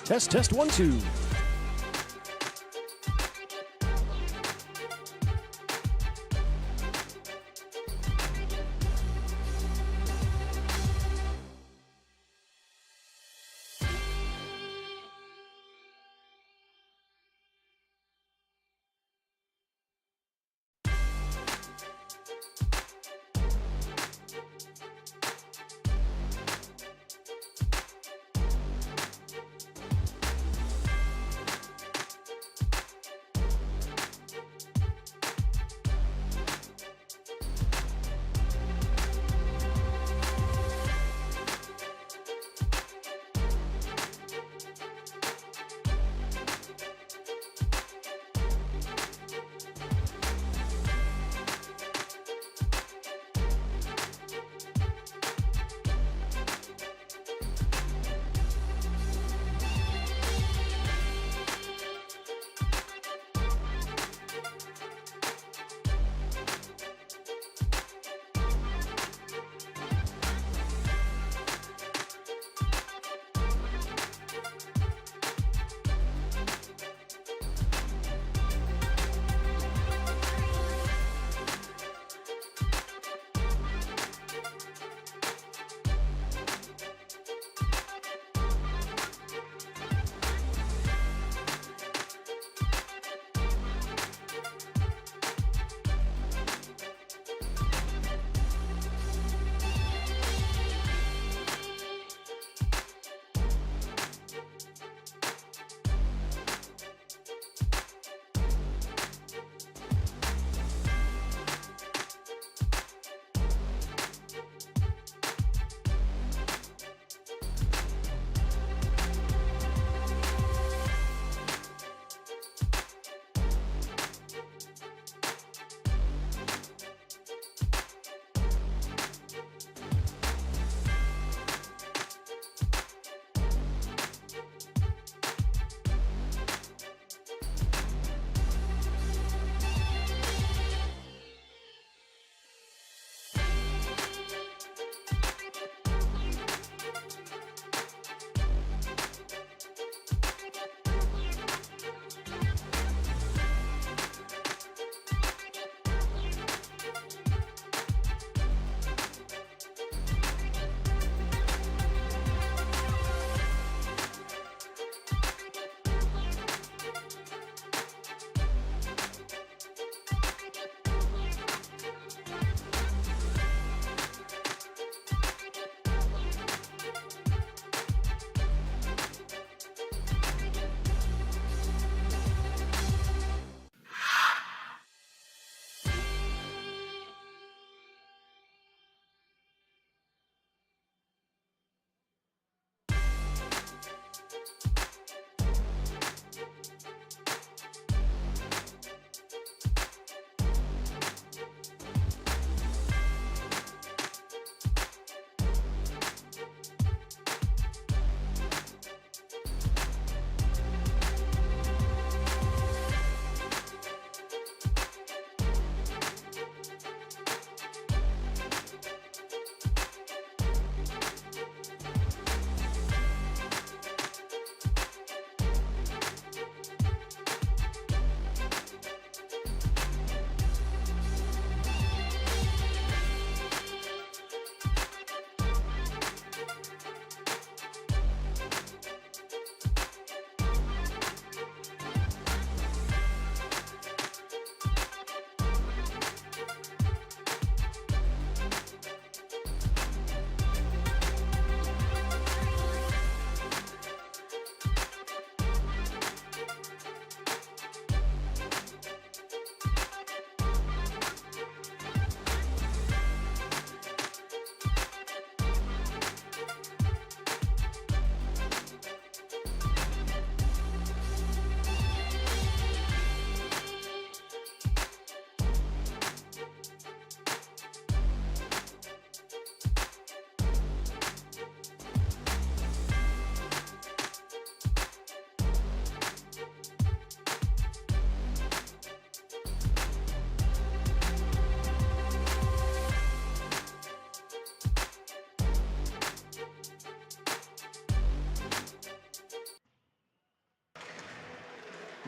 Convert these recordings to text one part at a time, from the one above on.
Test 1 2.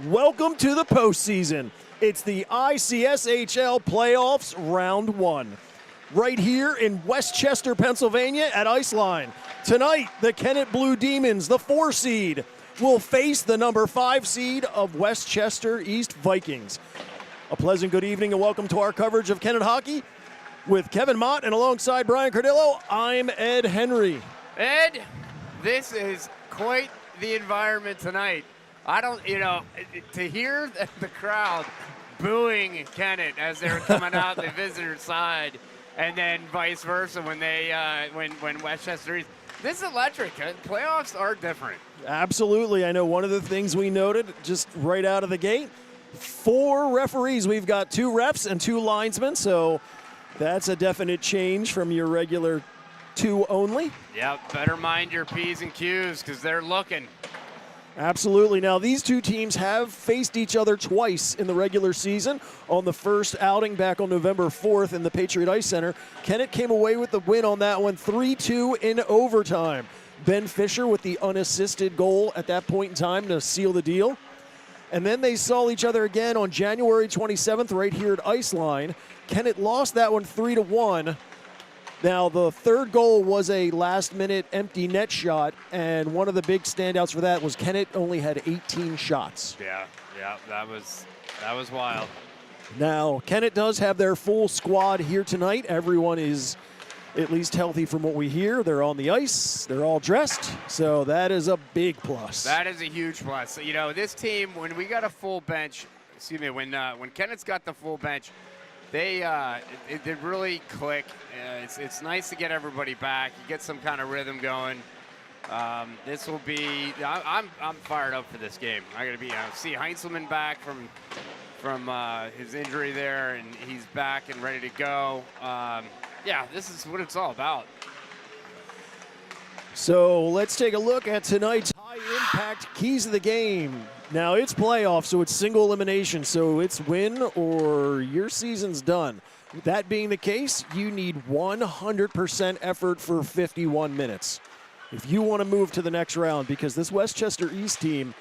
Welcome to the postseason. It's the ICSHL Playoffs Round 1. Right here in Westchester, Pennsylvania at Iceline. Tonight, the Kennett Blue Demons, the 4 seed, will face the number 5 seed of Westchester East Vikings. A pleasant good evening and welcome to our coverage of Kennett hockey. With Kevin Mott and alongside Brian Cardillo, I'm Ed Henry. Ed, this is quite the environment tonight. To hear the crowd booing Kennett as they're coming out the visitor side, and then vice versa when when Westchester East. This is electric. Playoffs are different. Absolutely. I know one of the things we noted just right out of the gate, 4 referees. We've got 2 refs and 2 linesmen, so that's a definite change from your regular 2 only. Yep, better mind your P's and Q's because they're looking. Absolutely. Now, these 2 teams have faced each other twice in the regular season. On the first outing back on November 4th in the Patriot Ice Center, Kennett came away with the win on that one, 3-2 in overtime. Ben Fisher with the unassisted goal at that point in time to seal the deal. And then they saw each other again on January 27th right here at Iceline. Kennett lost that one 3-1. Now, the third goal was a last-minute empty net shot, and one of the big standouts for that was Kennett only had 18 shots. Yeah, that was wild. Now, Kennett does have their full squad here tonight. Everyone is at least healthy from what we hear. They're on the ice. They're all dressed, so that is a big plus. That is a huge plus. You know, this team, when we got a full bench, when Kennett's got the full bench, they really click. It's nice to get everybody back. You get some kind of rhythm going. This will be. I'm fired up for this game. I got to be. See Heinzelman back from his injury there, and he's back and ready to go. Yeah, this is what it's all about. So let's take a look at tonight's high-impact keys of the game. Now, it's playoffs, so it's single elimination, so it's win or your season's done. That being the case, you need 100% effort for 51 minutes if you want to move to the next round, because this Westchester East team,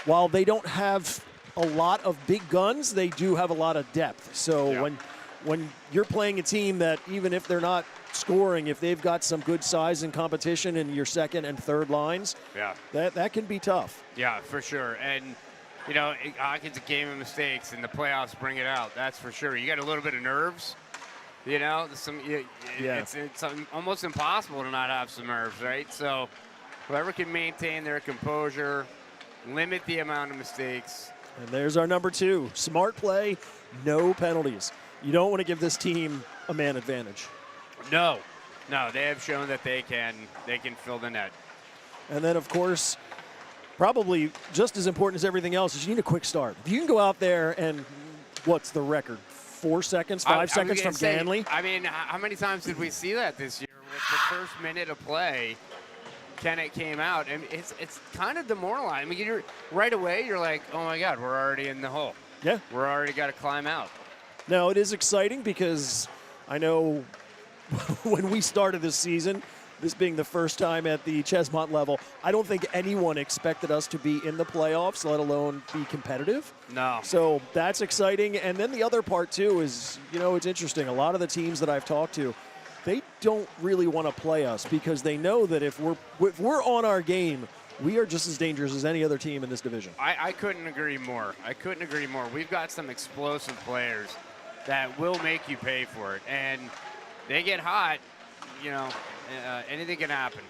while they don't have a lot of big guns, they do have a lot of depth. So yeah. when you're playing a team that, even if they're not scoring, if they've got some good size and competition in your second and third lines, yeah, that can be tough. Yeah, for sure. And you know, hockey's a game of mistakes, and the playoffs bring it out. That's for sure. You got a little bit of nerves, you know. It's almost impossible to not have some nerves, right? So whoever can maintain their composure, limit the amount of mistakes. And there's our number 2, smart play, no penalties. You don't want to give this team a man advantage. No, they have shown that they can fill the net. And then, of course, probably just as important as everything else is you need a quick start. If you can go out there and, what's the record, 4 seconds, 5 seconds from Ganley? I mean, how many times did we see that this year? With the first minute of play, Kennett came out, and it's kind of demoralizing. I mean, right away, you're like, oh my God, we're already in the hole. Yeah. We're already got to climb out. Now, it is exciting because I know when we started this season, this being the first time at the Ches-mont level, I don't think anyone expected us to be in the playoffs, let alone be competitive. No. So that's exciting. And then the other part, too, is, you know, it's interesting. A lot of the teams that I've talked to, they don't really want to play us because they know that if we're on our game, we are just as dangerous as any other team in this division. I couldn't agree more. We've got some explosive players that will make you pay for it. And they get hot, you know, anything can happen.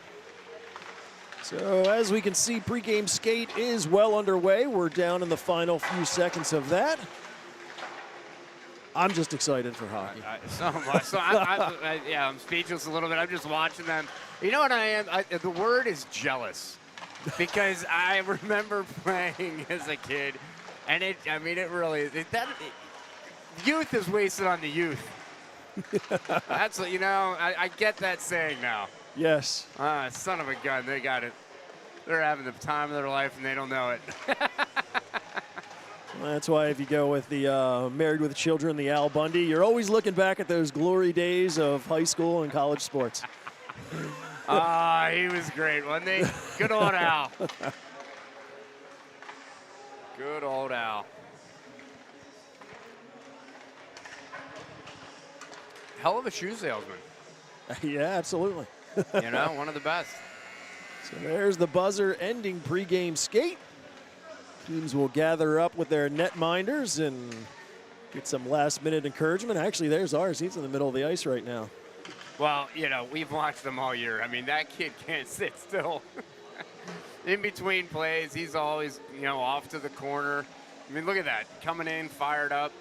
So as we can see, pregame skate is well underway. We're down in the final few seconds of that. I'm just excited for hockey. So much. So I'm speechless a little bit. I'm just watching them. You know what I am? The word is jealous, because I remember playing as a kid, and youth is wasted on the youth. That's what, you know, I get that saying now. Yes. Son of a gun, they got it. They're having the time of their life, and they don't know it. That's why if you go with the Married with Children, the Al Bundy, you're always looking back at those glory days of high school and college sports. He was great, wasn't he? Good old Al. Good old Al. Hell of a shoe salesman. Yeah, absolutely. You know, one of the best. So there's the buzzer ending pregame skate. Teams will gather up with their netminders and get some last-minute encouragement. Actually, there's ours. He's in the middle of the ice right now. Well, you know, we've watched them all year. I mean, that kid can't sit still. In between plays, he's always, you know, off to the corner. I mean, look at that. Coming in, fired up.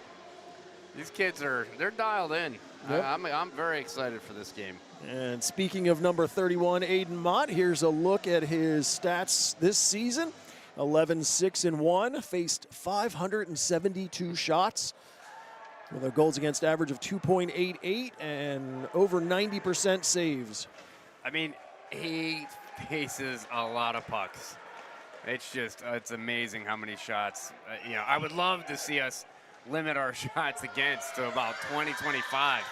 These kids they're dialed in. Yep. I'm very excited for this game. And speaking of number 31, Aiden Mott, here's a look at his stats this season. 11-6-1, faced 572 shots with a goals against average of 2.88 and over 90% saves. I mean, he faces a lot of pucks. It's just, it's amazing how many shots. You know, I would love to see us limit our shots against to about 20, 25.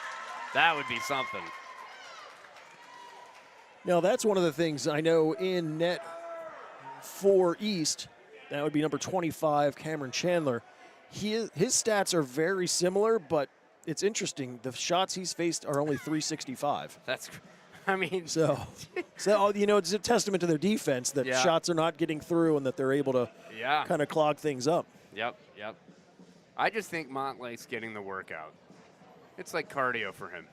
That would be something. Now, that's one of the things I know in net for East. That would be number 25, Cameron Chandler. His stats are very similar, but it's interesting. The shots he's faced are only 365. That's, I mean. So you know, it's a testament to their defense that shots are not getting through and that they're able to kind of clog things up. Yep. I just think Montlake's getting the workout. It's like cardio for him.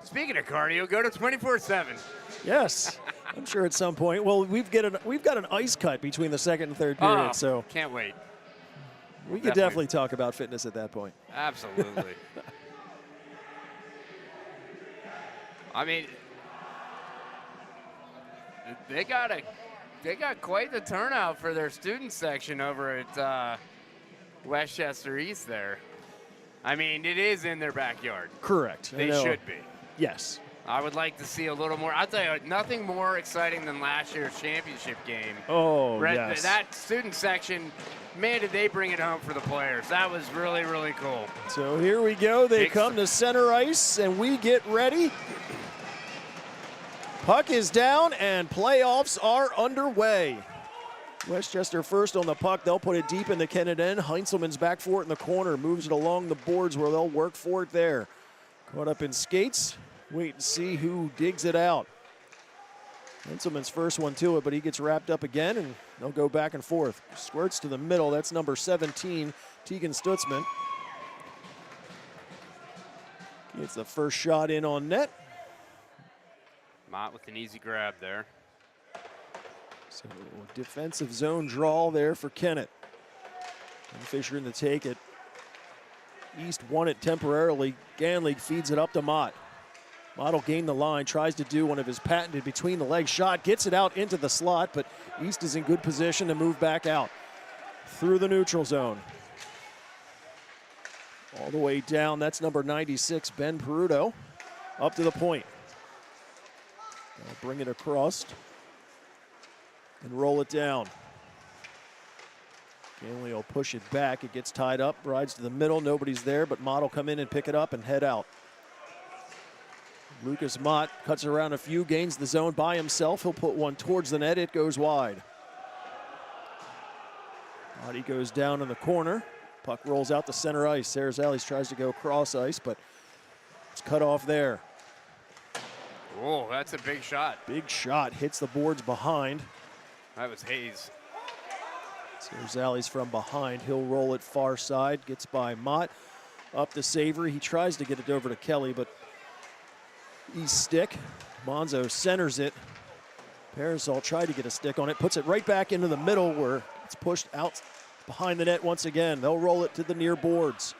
Speaking of cardio, go to 24/7. Yes, I'm sure at some point. Well, we've got an ice cut between the second and third period, so can't wait. We could definitely talk about fitness at that point. Absolutely. I mean, they got quite the turnout for their student section over at Westchester East there. I mean, it is in their backyard. Correct. They should be. Yes. I would like to see a little more. I'll tell you, nothing more exciting than last year's championship game. Oh, yes. That student section, man, did they bring it home for the players. That was really, really cool. So here we go. They come to center ice, and we get ready. Puck is down, and playoffs are underway. Westchester first on the puck. They'll put it deep in the Kennett end. Heinzelman's back for it in the corner. Moves it along the boards where they'll work for it there. Caught up in skates. Wait and see who digs it out. Heinzelman's first one to it, but he gets wrapped up again, and they'll go back and forth. Squirts to the middle. That's number 17, Tegan Stutzman. Gets the first shot in on net. Mott with an easy grab there. So defensive zone draw there for Kennett. And Fisher in to take it. East won it temporarily. Ganley feeds it up to Mott. Mott will gain the line, tries to do one of his patented between the legs shot, gets it out into the slot, but East is in good position to move back out through the neutral zone. All the way down, that's number 96, Ben Peruto, up to the point. They'll bring it across and roll it down. Ganley will push it back. It gets tied up, rides to the middle. Nobody's there, but Mott will come in and pick it up and head out. Lucas Mott cuts around a few, gains the zone by himself. He'll put one towards the net. It goes wide. He goes down in the corner. Puck rolls out to center ice. Sarazales tries to go cross ice, but it's cut off there. Oh, that's a big shot. Big shot. Hits the boards behind. That was Hayes. Sarazales from behind. He'll roll it far side. Gets by Mott. Up to Savory. He tries to get it over to Kelly, but East stick. Monzo centers it. Parasol tried to get a stick on it. Puts it right back into the middle where it's pushed out behind the net once again. They'll roll it to the near boards.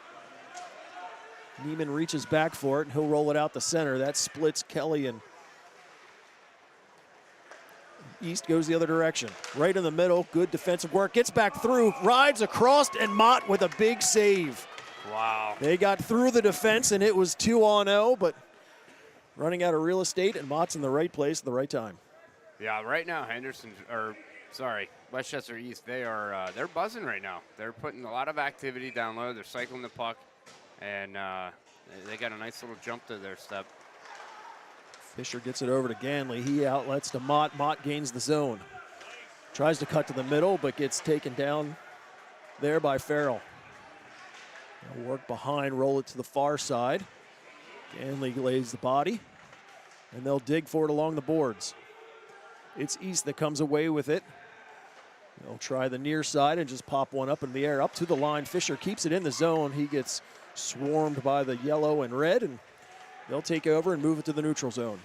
Neiman reaches back for it, and he'll roll it out the center. That splits Kelly, and East goes the other direction. Right in the middle, good defensive work. Gets back through, rides across, and Mott with a big save. Wow. They got through the defense, and it was 2-on-0, but running out of real estate, and Mott's in the right place at the right time. Yeah, right now, Westchester East, they're buzzing right now. They're putting a lot of activity down low. They're cycling the puck, and they got a nice little jump to their step. Fisher gets it over to Ganley. He outlets to Mott. Mott gains the zone. Tries to cut to the middle, but gets taken down there by Farrell. They'll work behind, roll it to the far side. Ganley lays the body, and they'll dig for it along the boards. It's East that comes away with it. They'll try the near side and just pop one up in the air. Up to the line, Fisher keeps it in the zone. He gets swarmed by the yellow and red, and they'll take over and move it to the neutral zone.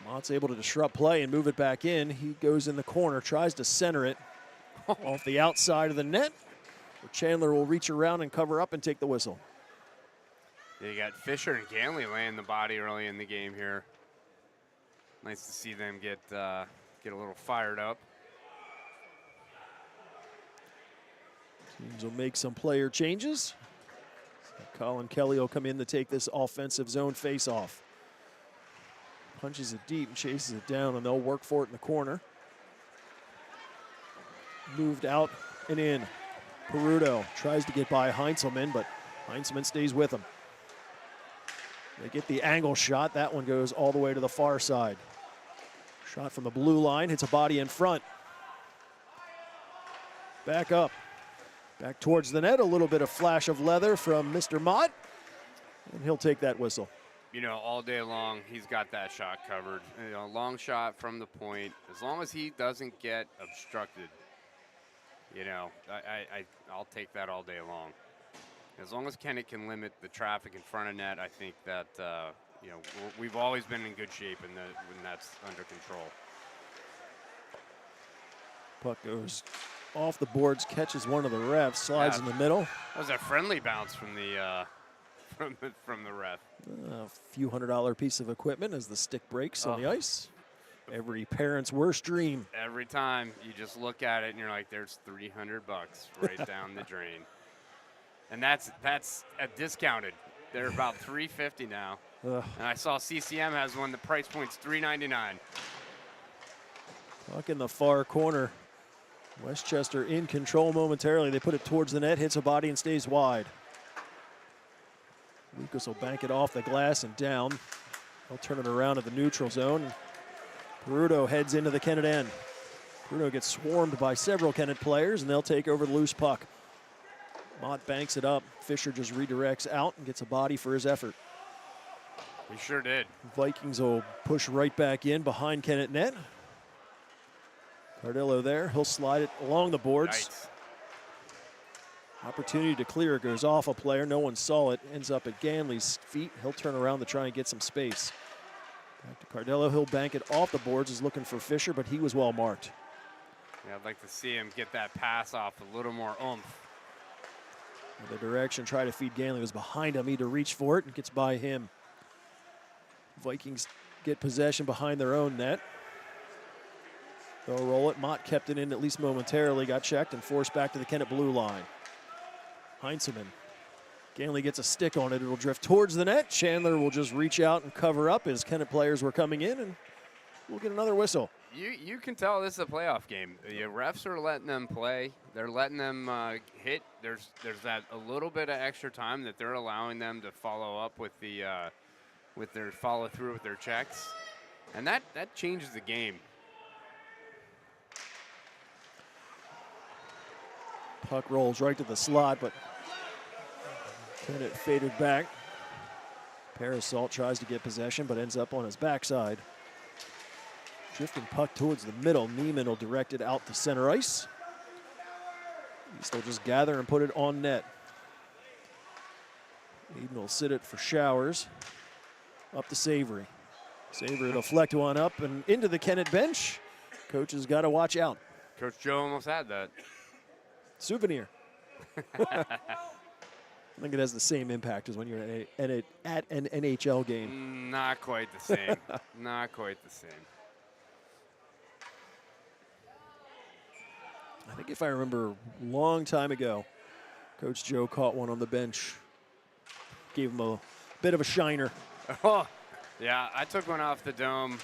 Mott's able to disrupt play and move it back in. He goes in the corner, tries to center it off the outside of the net. Chandler will reach around and cover up and take the whistle. Yeah, you got Fisher and Ganley laying the body early in the game here. Nice to see them get a little fired up. Teams will make some player changes. Colin Kelly will come in to take this offensive zone face-off. Punches it deep and chases it down, and they'll work for it in the corner. Moved out and in. Peruto tries to get by Heinzelman, but Heinzelman stays with him. They get the angle shot. That one goes all the way to the far side. Shot from the blue line, hits a body in front. Back up. Back towards the net, a little bit of flash of leather from Mr. Mott, and he'll take that whistle. You know, all day long, he's got that shot covered. You know, long shot from the point. As long as he doesn't get obstructed, you know, I'll take that all day long. As long as Kennett can limit the traffic in front of net, I think that, you know, we've always been in good shape when that's under control. Puck goes off the boards, catches one of the refs, slides in the middle. That was a friendly bounce from the from the ref. A few $100 piece of equipment as the stick breaks on the ice. Every parent's worst dream. Every time you just look at it and you're like, there's $300 right down the drain. And that's a discounted. They're about $350 now. And I saw CCM has one. The price point's $399. Puck in the far corner. Westchester in control momentarily. They put it towards the net, hits a body and stays wide. Lucas will bank it off the glass and down. They'll turn it around at the neutral zone. Peruto heads into the Kennett end. Peruto gets swarmed by several Kennett players, and they'll take over the loose puck. Mott banks it up. Fisher just redirects out and gets a body for his effort. He sure did. Vikings will push right back in behind Kennett net. Cardillo there. He'll slide it along the boards. Nice. Opportunity to clear. It goes off a player. No one saw it. Ends up at Ganley's feet. He'll turn around to try and get some space. Back to Cardillo. He'll bank it off the boards. Is looking for Fisher, but he was well marked. Yeah, I'd like to see him get that pass off a little more oomph. The direction, try to feed Ganley, was behind him. He to reach for it and gets by him. Vikings get possession behind their own net. They'll roll it. Mott kept it in at least momentarily, got checked and forced back to the Kennett blue line. Heinzelman. Ganley gets a stick on it. It'll drift towards the net. Chandler will just reach out and cover up as Kennett players were coming in, and we'll get another whistle. You can tell this is a playoff game. The refs are letting them play. They're letting them hit. There's that a little bit of extra time that they're allowing them to follow up with their follow through with their checks, and that changes the game. Puck rolls right to the slot, but Kennett faded back. Parasol tries to get possession, but ends up on his backside. Drifting puck towards the middle. Neiman will direct it out to center ice. East will just gather and put it on net. Eden will sit it for Showers. Up to Savory. Savory will deflect one up and into the Kennett bench. Coach has got to watch out. Coach Joe almost had that. Souvenir. I think it has the same impact as when you're at an NHL game. Not quite the same. Not quite the same. I think if I remember a long time ago, Coach Joe caught one on the bench. Gave him a bit of a shiner. Oh, yeah, I took one off the dome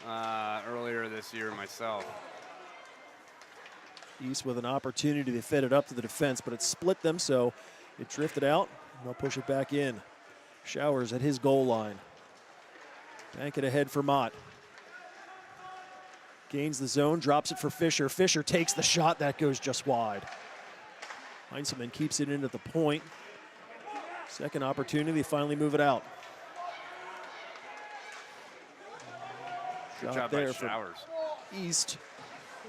earlier this year myself. East with an opportunity to fit it up to the defense, but it split them, so it drifted out. They'll push it back in. Showers at his goal line. Bank it ahead for Mott. Gains the zone, drops it for Fisher. Fisher takes the shot, that goes just wide. Heinzelman keeps it in at the point. Second opportunity, they finally move it out. Good Shot job there by for Showers. East.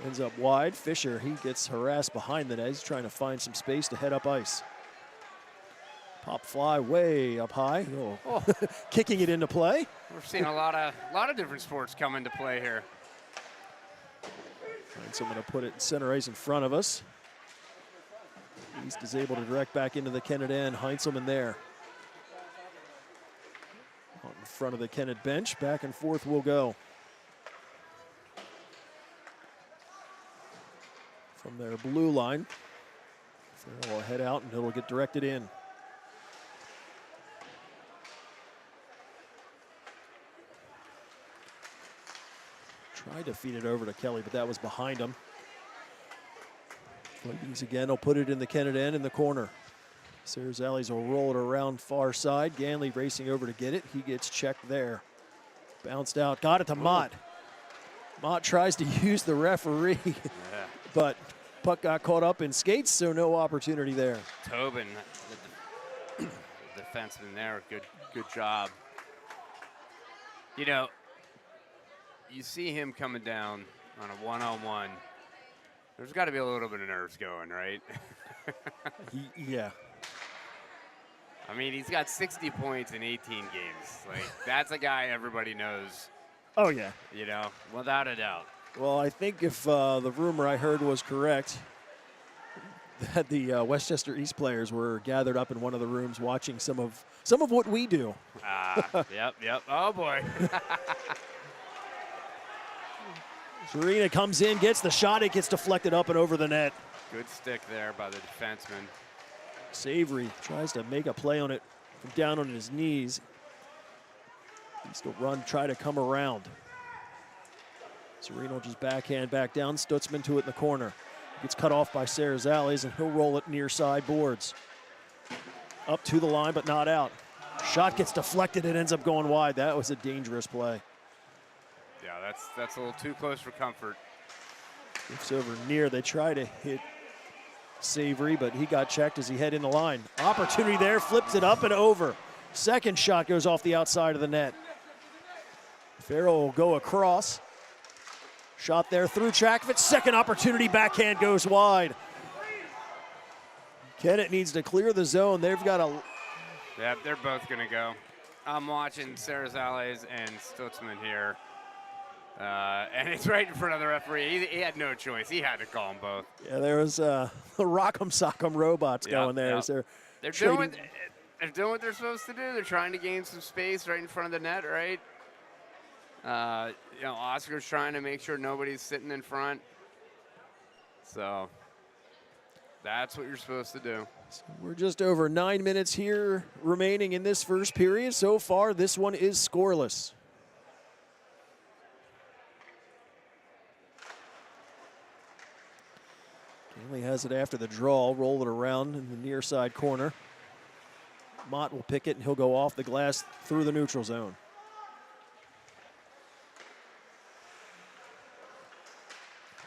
Ends up wide. Fisher, he gets harassed behind the net. He's trying to find some space to head up ice. Pop fly way up high. Oh. Kicking it into play. We're seeing a lot of different sports come into play here. So I'm going to put it center ice in front of us. East is able to direct back into the Kennett end. Heinzelman there. Out in front of the Kennett bench. Back and forth we'll go. From their blue line. Farrell will head out and it'll get directed in. Tried to feed it over to Kelly, but that was behind him. Vikings again will put it in the Kennett end in the corner. Serzales will roll it around far side. Ganley racing over to get it. He gets checked there. Bounced out, got it to Mott. Mott tries to use the referee, but puck got caught up in skates, so no opportunity there. Tobin, the defenseman there, good job. You know, you see him coming down on a one-on-one. There's got to be a little bit of nerves going, right? Yeah. I mean, he's got 60 points in 18 games. Like, that's a guy everybody knows. Oh, yeah. You know, without a doubt. Well, I think if the rumor I heard was correct, that the Westchester East players were gathered up in one of the rooms watching some of what we do. Yep. Oh, boy. Serena comes in, gets the shot, it gets deflected up and over the net. Good stick there by the defenseman. Savory tries to make a play on it from down on his knees. Needs to run, try to come around. Serena will just backhand back down. Stutzman to it in the corner. Gets cut off by Serzales, and he'll roll it near side boards. Up to the line, but not out. Shot gets deflected, it ends up going wide. That was a dangerous play. Yeah, that's a little too close for comfort. It's over near. They try to hit Savory, but he got checked as he head in the line. Opportunity there, flips it up and over. Second shot goes off the outside of the net. Farrell will go across. Shot there through Chakovic. Second opportunity, backhand goes wide. Kennett needs to clear the zone. They've got a... Yeah, they're both going to go. I'm watching Serzales and Stutzman here. And it's right in front of the referee. He had no choice. He had to call them both. Yeah, there was the Rock'em Sock'em robots going there. Yep. They're doing what they're supposed to do. They're trying to gain some space right in front of the net, right? You know, Oscar's trying to make sure nobody's sitting in front. So that's what you're supposed to do. So we're just over 9 minutes here remaining in this first period. So far, this one is scoreless. Ganley has it after the draw, roll it around in the near side corner. Mott will pick it, and he'll go off the glass through the neutral zone.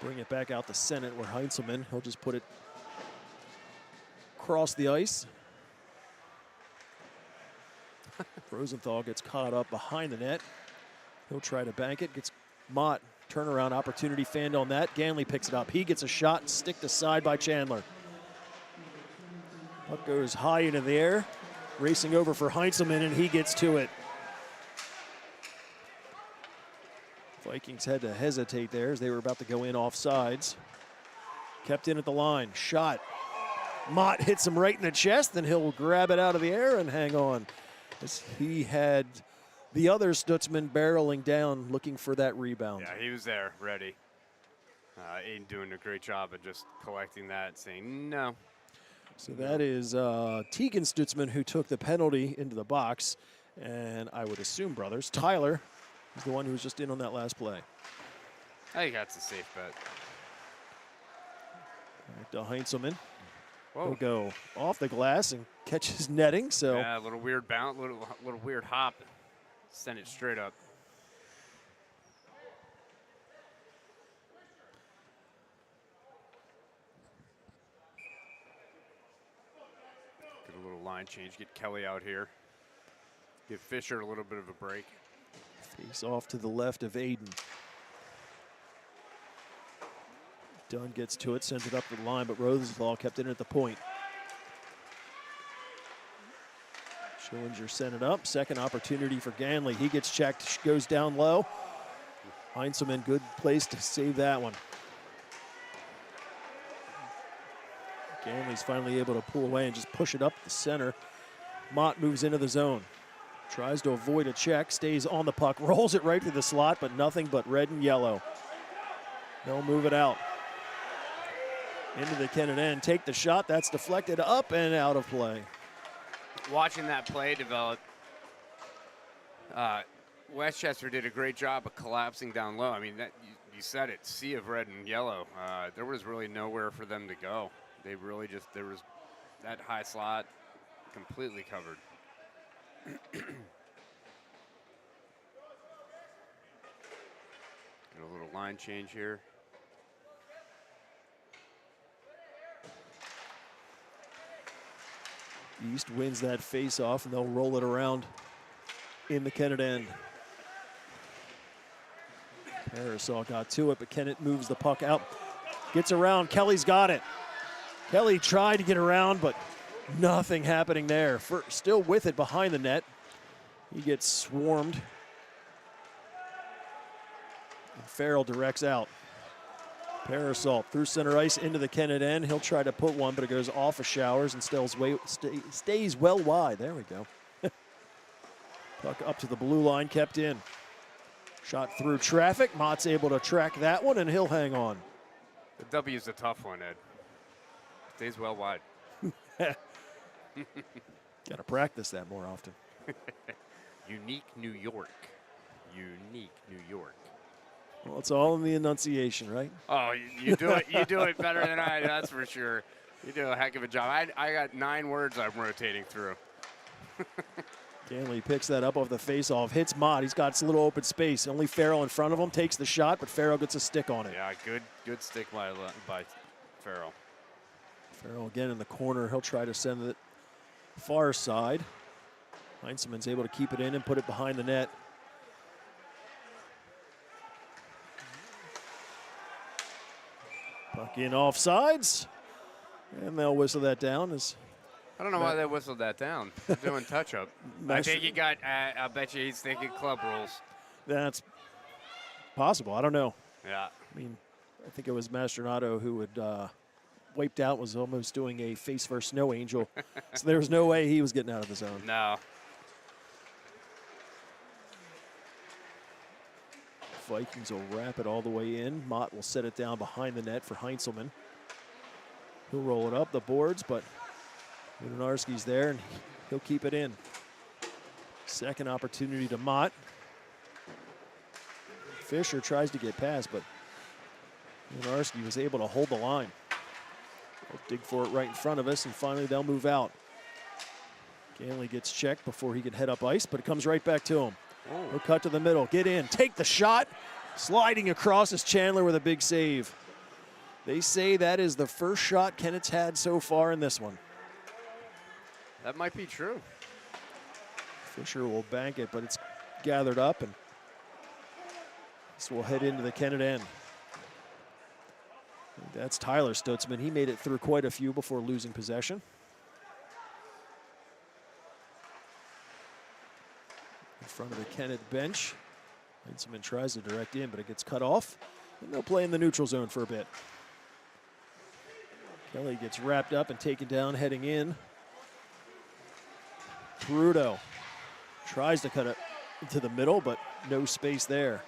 Bring it back out to Sennett, where Heinzelman, he'll just put it across the ice. Rosenthal gets caught up behind the net. He'll try to bank it, gets Mott. Turnaround opportunity fanned on that. Ganley picks it up. He gets a shot, sticked aside by Chandler. Puck goes high into the air. Racing over for Heinzelman, and he gets to it. Vikings had to hesitate there as they were about to go in off sides. Kept in at the line. Shot. Mott hits him right in the chest, then he'll grab it out of the air and hang on. As he had the other Stutzman barreling down, looking for that rebound. Yeah, he was there, ready. Aiden doing a great job of just collecting that, saying no. So that is Tegan Stutzman who took the penalty into the box. And I would assume, brothers, Tyler is the one who was just in on that last play. I think that's a safe bet. Back to Heinzelman. Whoa. He'll go off the glass and catch his netting. So yeah, a little weird bounce, little weird hop. Send it straight up. line change, get Kelly out here. Give Fisher a little bit of a break. Face off to the left of Aiden. Dunn gets to it, sends it up the line, but Rosenthal kept it at the point. Schillinger sent it up. Second opportunity for Ganley. He gets checked, goes down low. Heinzelman, good place to save that one. Ganley's finally able to pull away and just push it up the center. Mott moves into the zone. Tries to avoid a check, stays on the puck, rolls it right to the slot, but nothing but red and yellow. They'll move it out. Into the Kennett end, take the shot, that's deflected up and out of play. Watching that play develop, Westchester did a great job of collapsing down low. I mean, that you said it, sea of red and yellow. There was really nowhere for them to go. They really just, there was that high slot completely covered. Get a little line change here. East wins that face-off, and they'll roll it around in the Kennett end. Parasol got to it, but Kennett moves the puck out. Gets around, Kelly's got it. Kelly tried to get around, but nothing happening there. Still with it behind the net. He gets swarmed. And Farrell directs out. Parasol through center ice into the Kennett end. He'll try to put one, but it goes off of Showers and stays well wide. There we go. Puck up to the blue line, kept in. Shot through traffic. Mott's able to track that one, and he'll hang on. The W's a tough one, Ed. Stays well wide. Got to practice that more often. Unique New York. Unique New York. Well, it's all in the enunciation, right? Oh, you do it. You do it better than I. That's for sure. You do a heck of a job. I got 9 words I'm rotating through. Ganley picks that up off the face-off, hits Mott. He's got a little open space. Only Farrell in front of him, takes the shot, but Farrell gets a stick on it. Yeah, good stick by Farrell. Farrell again in the corner. He'll try to send it far side. Heinzelman's able to keep it in and put it behind the net. Puck in offsides, and they'll whistle that down. I don't know why they whistled that down. They're doing touch-up. I think he got, I bet you he's thinking club rules. That's possible. I don't know. Yeah. I mean, I think it was Mastronato who had wiped out, was almost doing a face-first snow angel. So there was no way he was getting out of the zone. No. Vikings will wrap it all the way in. Mott will set it down behind the net for Heinzelman. He'll roll it up the boards, but Winarski's there, and he'll keep it in. Second opportunity to Mott. Fisher tries to get past, but Winarski was able to hold the line. They'll dig for it right in front of us, and finally they'll move out. Ganley gets checked before he can head up ice, but it comes right back to him. He'll cut to the middle, get in, take the shot. Sliding across is Chandler with a big save. They say that is the first shot Kennett's had so far in this one. That might be true. Fisher will bank it, but it's gathered up, and this will head into the Kennett end. That's Tyler Stutzman. He made it through quite a few before losing possession. In front of the Kennett bench. Heinzelman tries to direct in, but it gets cut off. And they'll play in the neutral zone for a bit. Kelly gets wrapped up and taken down, heading in. Peruto tries to cut it to the middle, but no space there.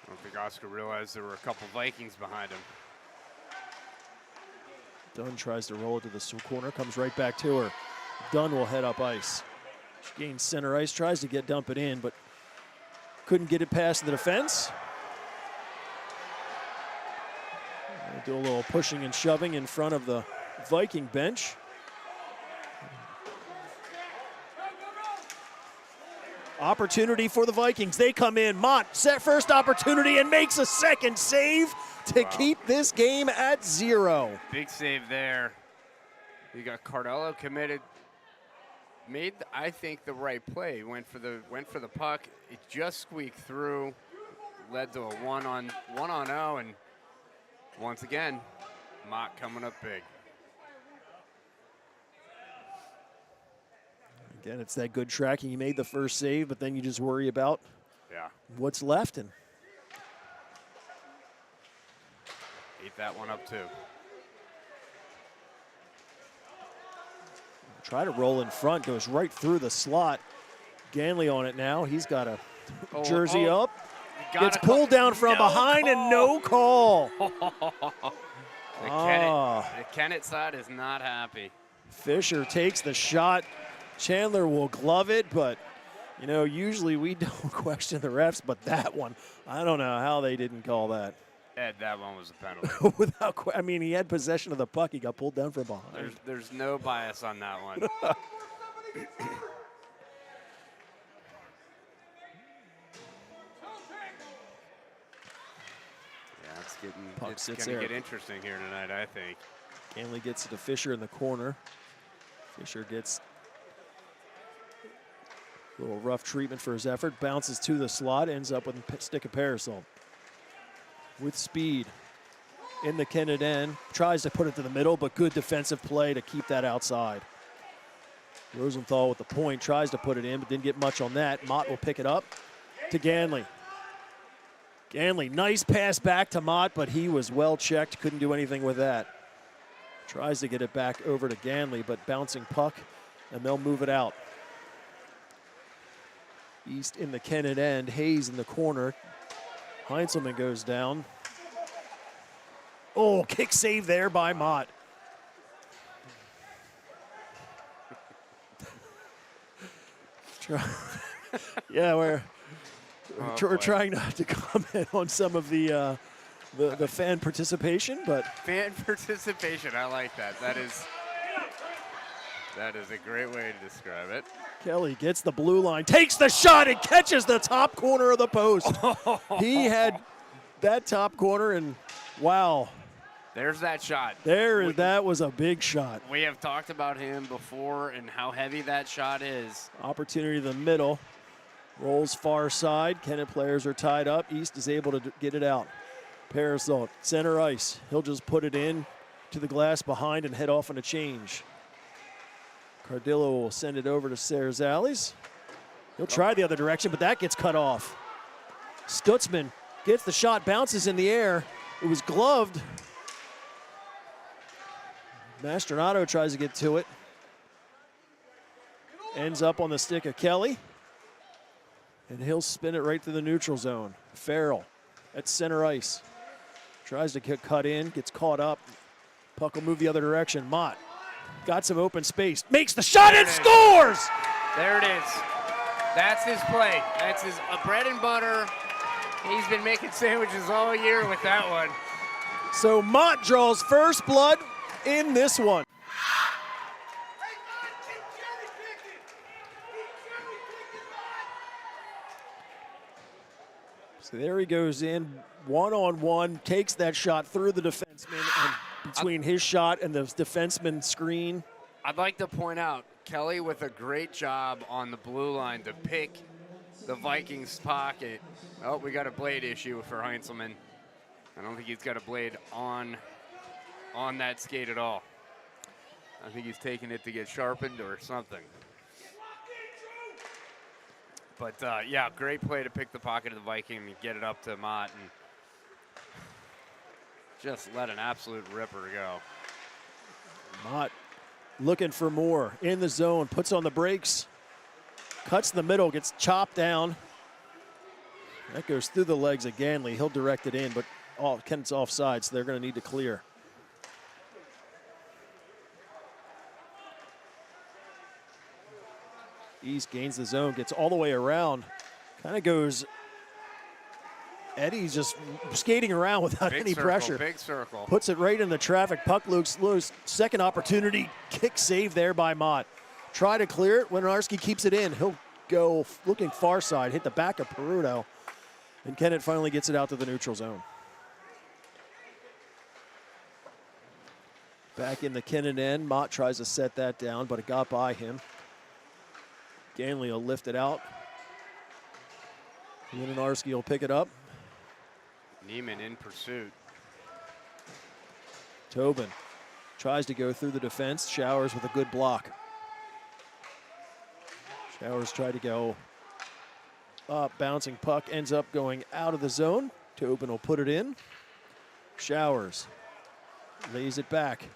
I don't think Oscar realized there were a couple Vikings behind him. Dunn tries to roll it to the corner, comes right back to her. Dunn will head up ice. She gains center ice, tries to dump it in, but couldn't get it past the defense. They'll do a little pushing and shoving in front of the Viking bench. Opportunity for the Vikings. They come in. Mott set first opportunity and makes a second save to keep this game at 0. Big save there. You got Cardello committed. Made, I think, the right play. Went for the puck. It just squeaked through. Led to a 1-on-0, and once again, Mott coming up big. Again, it's that good tracking. You made the first save, but then you just worry about what's left. And ate that one up too. Try to roll in front, goes right through the slot. Ganley on it now. He's got a jersey up. Gets pulled down from behind and no call. The Kennett side is not happy. Fisher takes the shot. Chandler will glove it, but you know, usually we don't question the refs, but that one, I don't know how they didn't call that. Ed, that one was a penalty. I mean, he had possession of the puck. He got pulled down from behind. There's no bias on that one. It's going to get interesting here tonight, I think. Ganley gets it to Fisher in the corner. Fisher gets a little rough treatment for his effort. Bounces to the slot, ends up with a stick of Parasol. With speed in the Kennett end. Tries to put it to the middle, but good defensive play to keep that outside. Rosenthal with the point, tries to put it in, but didn't get much on that. Mott will pick it up to Ganley. Ganley, nice pass back to Mott, but he was well checked, couldn't do anything with that. Tries to get it back over to Ganley, but bouncing puck, and they'll move it out. East in the Kennett end, Hayes in the corner. Heinzelman goes down. Oh, kick save there by Mott. Yeah, we're trying not to comment on some of the fan participation, but fan participation, I like that. That is a great way to describe it. Kelly gets the blue line, takes the shot, and catches the top corner of the post. He had that top corner, and wow. There's that shot. That was a big shot. We have talked about him before and how heavy that shot is. Opportunity to the middle. Rolls far side. Kennett players are tied up. East is able to get it out. Parasol, center ice. He'll just put it in to the glass behind and head off on a change. Cardillo will send it over to Serzales. He'll try the other direction, but that gets cut off. Stutzman gets the shot, bounces in the air. It was gloved. Mastronato tries to get to it. Ends up on the stick of Kelly. And he'll spin it right through the neutral zone. Farrell at center ice. Tries to get cut in, gets caught up. Puck will move the other direction. Mott got some open space. Makes the shot and scores! There it is. That's his play. That's his bread and butter. He's been making sandwiches all year with that one. So Mott draws first blood in this one. So there he goes in, one-on-one, takes that shot through the defenseman and between his shot and the defenseman screen. I'd like to point out Kelly with a great job on the blue line to pick the Vikings' pocket. Oh, we got a blade issue for Heinzelman. I don't think he's got a blade on that skate at all. I think he's taking it to get sharpened or something. But, yeah, great play to pick the pocket of the Viking and get it up to Mott and just let an absolute ripper go. Mott looking for more in the zone, puts on the brakes, cuts the middle, gets chopped down. That goes through the legs of Ganley. He'll direct it in, but Kennett's offside, so they're going to need to clear. East gains the zone, gets all the way around. Kind of goes, Eddie's just skating around without any pressure. Big circle. Puts it right in the traffic. Puck loose. Second opportunity. Kick save there by Mott. Try to clear it. Winarski keeps it in. He'll go looking far side, hit the back of Peruto. And Kennett finally gets it out to the neutral zone. Back in the Kennett end, Mott tries to set that down, but it got by him. Ganley will lift it out. Linarski will pick it up. Neiman in pursuit. Tobin tries to go through the defense. Showers with a good block. Showers tried to go up. Bouncing puck ends up going out of the zone. Tobin will put it in. Showers lays it back.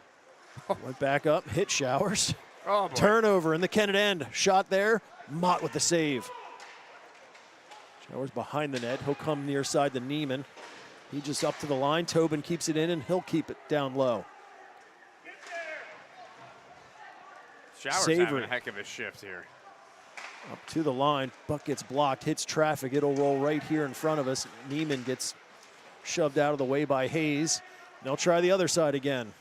Went back up, hit Showers. Oh, boy. Turnover in the Kennett end. Shot there. Mott with the save. Showers behind the net. He'll come near side to Neiman. He just up to the line. Tobin keeps it in, and he'll keep it down low. Showers Savory. having a heck of a shift here. Up to the line. Puck gets blocked, hits traffic. It'll roll right here in front of us. Neiman gets shoved out of the way by Hayes. They'll try the other side again.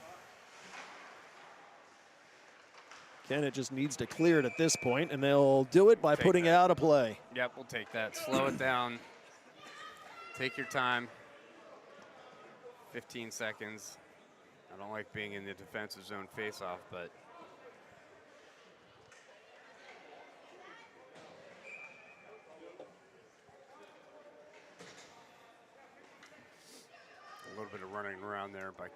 Kennett just needs to clear it at this point, and they'll do it by putting it out of play. Yep, we'll take that. Slow it down. Take your time. 15 seconds. I don't like being in the defensive zone faceoff, but a little bit of running around there by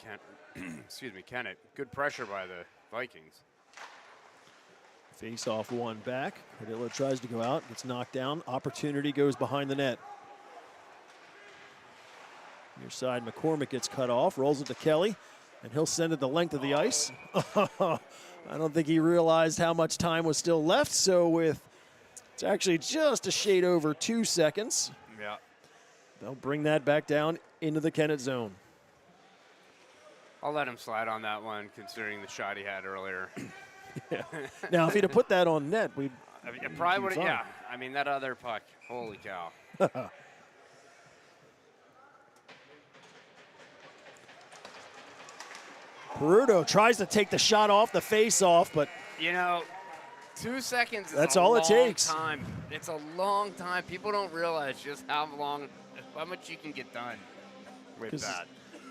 Kennett. Good pressure by the Vikings. Face off one back. Padilla tries to go out, gets knocked down. Opportunity goes behind the net. Near side, McCormick gets cut off, rolls it to Kelly, and he'll send it the length of the ice. I don't think he realized how much time was still left, so it's actually just a shade over 2 seconds. Yeah. They'll bring that back down into the Kennett zone. I'll let him slide on that one, considering the shot he had earlier. Yeah. Now, if he'd have put that on net, we'd probably would have. Yeah. I mean, that other puck. Holy cow. Peruto tries to take the shot off the face-off, but you know, 2 seconds is that's a all long it takes. Time. It's a long time. People don't realize just how much you can get done with that.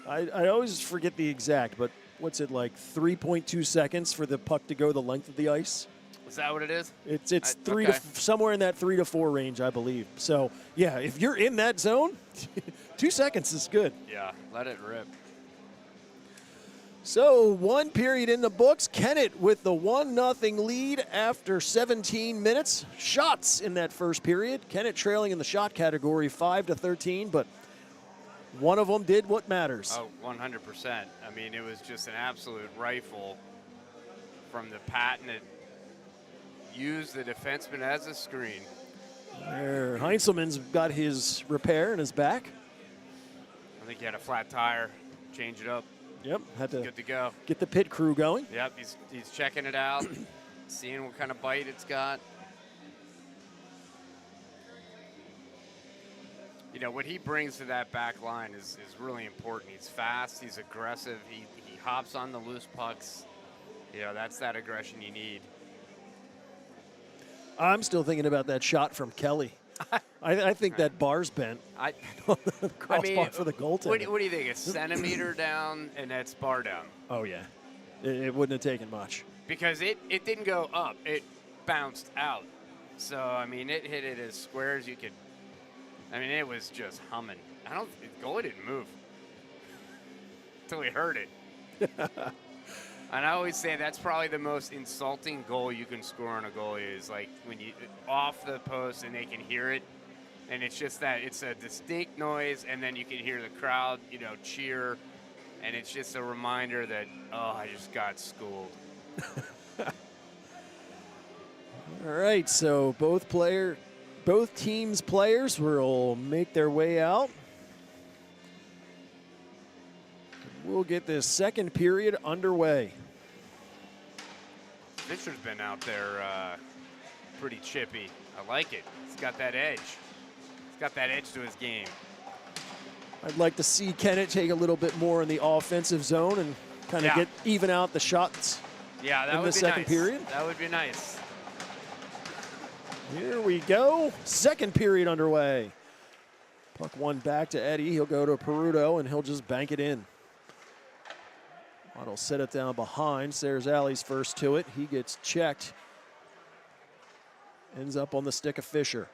I always forget the exact, but what's it like, 3.2 seconds for the puck to go the length of the ice? Is that what it is? It's somewhere in that 3 to 4 range, I believe. So, yeah, if you're in that zone, 2 seconds is good. Yeah, let it rip. So, 1 period in the books. Kennett with the 1-0 lead after 17 minutes. Shots in that first period. Kennett trailing in the shot category 5-13, but one of them did what matters. Oh, 100%. I mean, it was just an absolute rifle from the patent. It used the defenseman as a screen. There, Heinzelman's got his repair in his back. I think he had a flat tire. Change it up. Yep, had to Good to go. get the pit crew going. Yep, he's checking it out, seeing what kind of bite it's got. You know, what he brings to that back line is really important. He's fast, he's aggressive, he hops on the loose pucks. You know, that's that aggression you need. I'm still thinking about that shot from Kelly. I think that bar's bent. Crossbar for the goaltender. What do you think? A centimeter down, and that's bar down? Oh, yeah. It wouldn't have taken much. Because it didn't go up. It bounced out. So, I mean, it hit it as square as you could. I mean, it was just humming. The goalie didn't move until he heard it. And I always say that's probably the most insulting goal you can score on a goalie is like when you off the post and they can hear it, and it's just that it's a distinct noise, and then you can hear the crowd, you know, cheer, and it's just a reminder that I just got schooled. All right, so both teams' players will make their way out. We'll get this second period underway. Fisher's been out there pretty chippy. I like it. He's got that edge. He's got that edge to his game. I'd like to see Kennett take a little bit more in the offensive zone and kind of even out the shots in the second period. That would be nice. Here we go. Second period underway. Puck one back to Eddie. He'll go to Peruto, and he'll just bank it in. Mott will set it down behind. Serzali's first to it. He gets checked. Ends up on the stick of Fisher.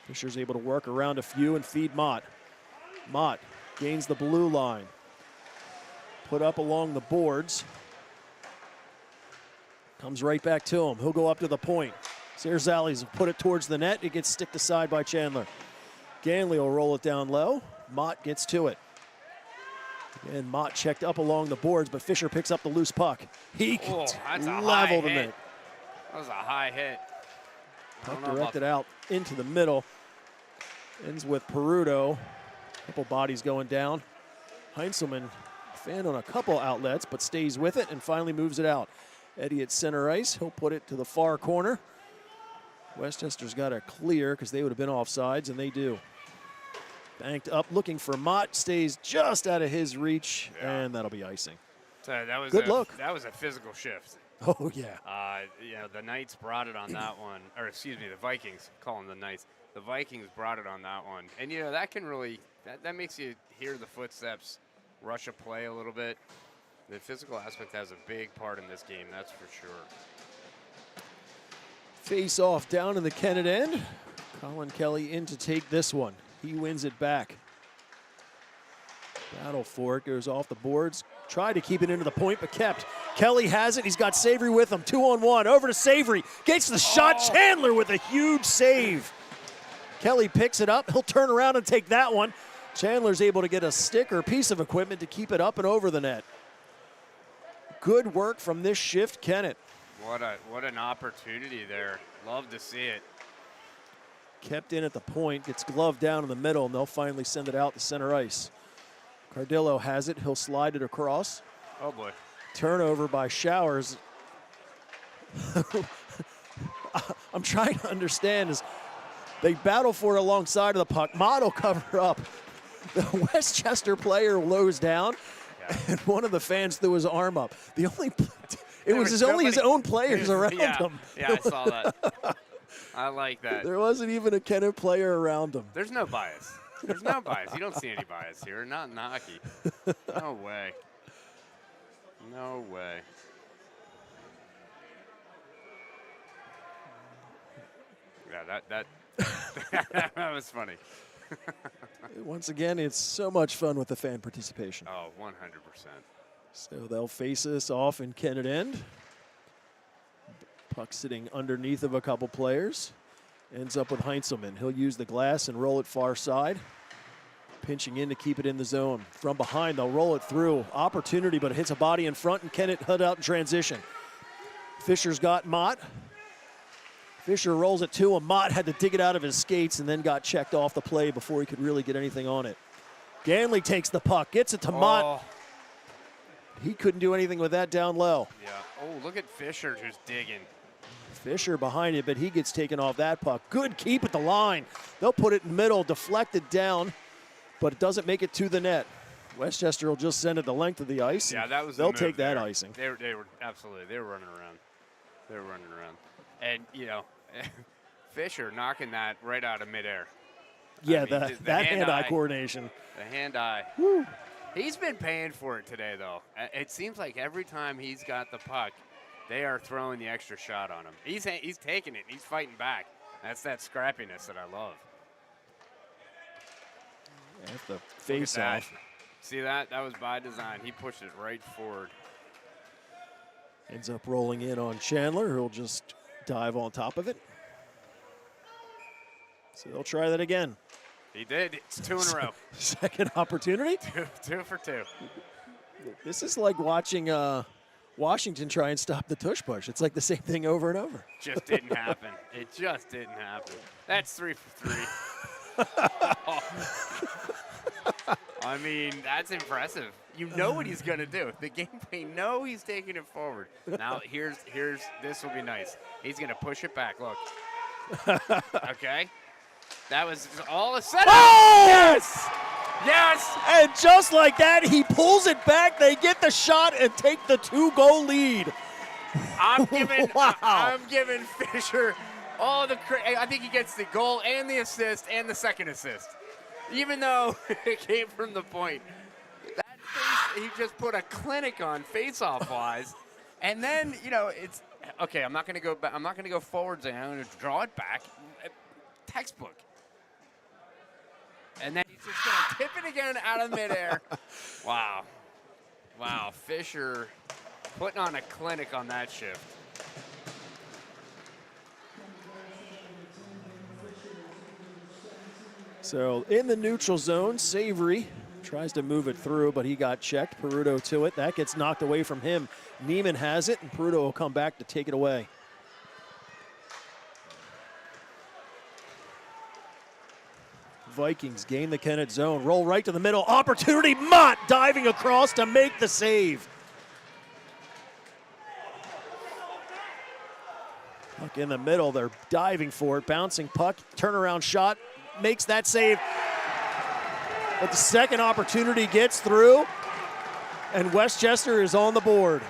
Fisher's able to work around a few and feed Mott. Mott gains the blue line. Put up along the boards. Comes right back to him. He'll go up to the point. Serzali's put it towards the net. It gets sticked aside by Chandler. Ganley will roll it down low. Mott gets to it. Again, Mott checked up along the boards, but Fisher picks up the loose puck. He leveled him. That was a high hit. Puck directed out into the middle. Ends with Peruto. Couple bodies going down. Heinzelman fanned on a couple outlets, but stays with it and finally moves it out. Eddie at center ice. He'll put it to the far corner. Westchester's got a clear because they would have been offsides, and they do. Banked up, looking for Mott. Stays just out of his reach, and that'll be icing. So that was good look. That was a physical shift. Oh, yeah. You know, the Knights brought it on that one. Or, excuse me, the Vikings. Call them the Knights. The Vikings brought it on that one. And, you know, that can really, that makes you hear the footsteps, rush a play a little bit. The physical aspect has a big part in this game, that's for sure. Face off down in the Kennett end. Colin Kelly in to take this one. He wins it back. Battle for it, goes off the boards. Tried to keep it into the point, but kept. Kelly has it, he's got Savory with him. 2-on-1, over to Savory. Gets the shot, Chandler with a huge save. Kelly picks it up, he'll turn around and take that one. Chandler's able to get a stick or piece of equipment to keep it up and over the net. Good work from this shift, Kennett. What an opportunity there. Love to see it. Kept in at the point, gets gloved down in the middle, and they'll finally send it out to center ice. Cardillo has it, he'll slide it across. Oh boy. Turnover by Showers. I'm trying to understand is they battle for it alongside of the puck. Mott will cover up. The Westchester player lows down, and one of the fans threw his arm up. The only it was only his own players around him. Yeah, I saw that. I like that. There wasn't even a Kennett player around him. There's no bias. There's no bias. You don't see any bias here. Not in hockey. No way. No way. Yeah, that was funny. Once again, it's so much fun with the fan participation. Oh, 100%. So they'll face us off in Kennett end. Puck sitting underneath of a couple players. Ends up with Heinzelman. He'll use the glass and roll it far side. Pinching in to keep it in the zone. From behind, they'll roll it through. Opportunity, but it hits a body in front, and Kennett hut out in transition. Fisher's got Mott. Fisher rolls it to him. Mott had to dig it out of his skates and then got checked off the play before he could really get anything on it. Ganley takes the puck, gets it to Mott. He couldn't do anything with that down low. Yeah. Oh, look at Fisher just digging. Fisher behind it, but he gets taken off that puck. Good keep at the line. They'll put it in the middle, deflected down, but it doesn't make it to the net. Westchester will just send it the length of the ice. Yeah, that was they'll the take that there. icing. They were absolutely. They were running around. They were running around, and you know, Fisher knocking that right out of midair. Yeah, I mean, that hand-eye coordination. The hand-eye. Woo. He's been paying for it today, though. It seems like every time he's got the puck, they are throwing the extra shot on him. He's taking it. He's fighting back. That's that scrappiness that I love. At the face-off. See that? That was by design. He pushed it right forward. Ends up rolling in on Chandler, who'll just dive on top of it. So they'll try that again. He did. It's 2 in a row. Second opportunity. Two for two. This is like watching Washington try and stop the tush push. It's like the same thing over and over. Just didn't happen. It just didn't happen. That's 3 for 3. I mean, that's impressive. You know what he's going to do. The gameplay know he's taking it forward. Now, here's this will be nice. He's going to push it back. Look. Okay. That was all a setup. Oh! Yes! Yes! And just like that, he pulls it back. They get the shot and take the 2-goal lead. I'm giving Wow. I'm giving Fisher all the credit. I think he gets the goal and the assist and the second assist. Even though it came from the point. That face just put a clinic on face-off wise, and then it's okay. I'm not going to go back. I'm not going to go forwards. I'm going to draw it back. Textbook. And then he's just going to tip it again out of midair. Wow. Wow. Fisher putting on a clinic on that shift. So in the neutral zone, Savory tries to move it through, but he got checked. Peruto to it. That gets knocked away from him. Neiman has it, and Peruto will come back to take it away. Vikings gain the Kennett zone. Roll right to the middle. Opportunity. Mott diving across to make the save. Puck in the middle. They're diving for it. Bouncing puck. Turnaround shot. Makes that save. But the second opportunity gets through, and Westchester is on the board.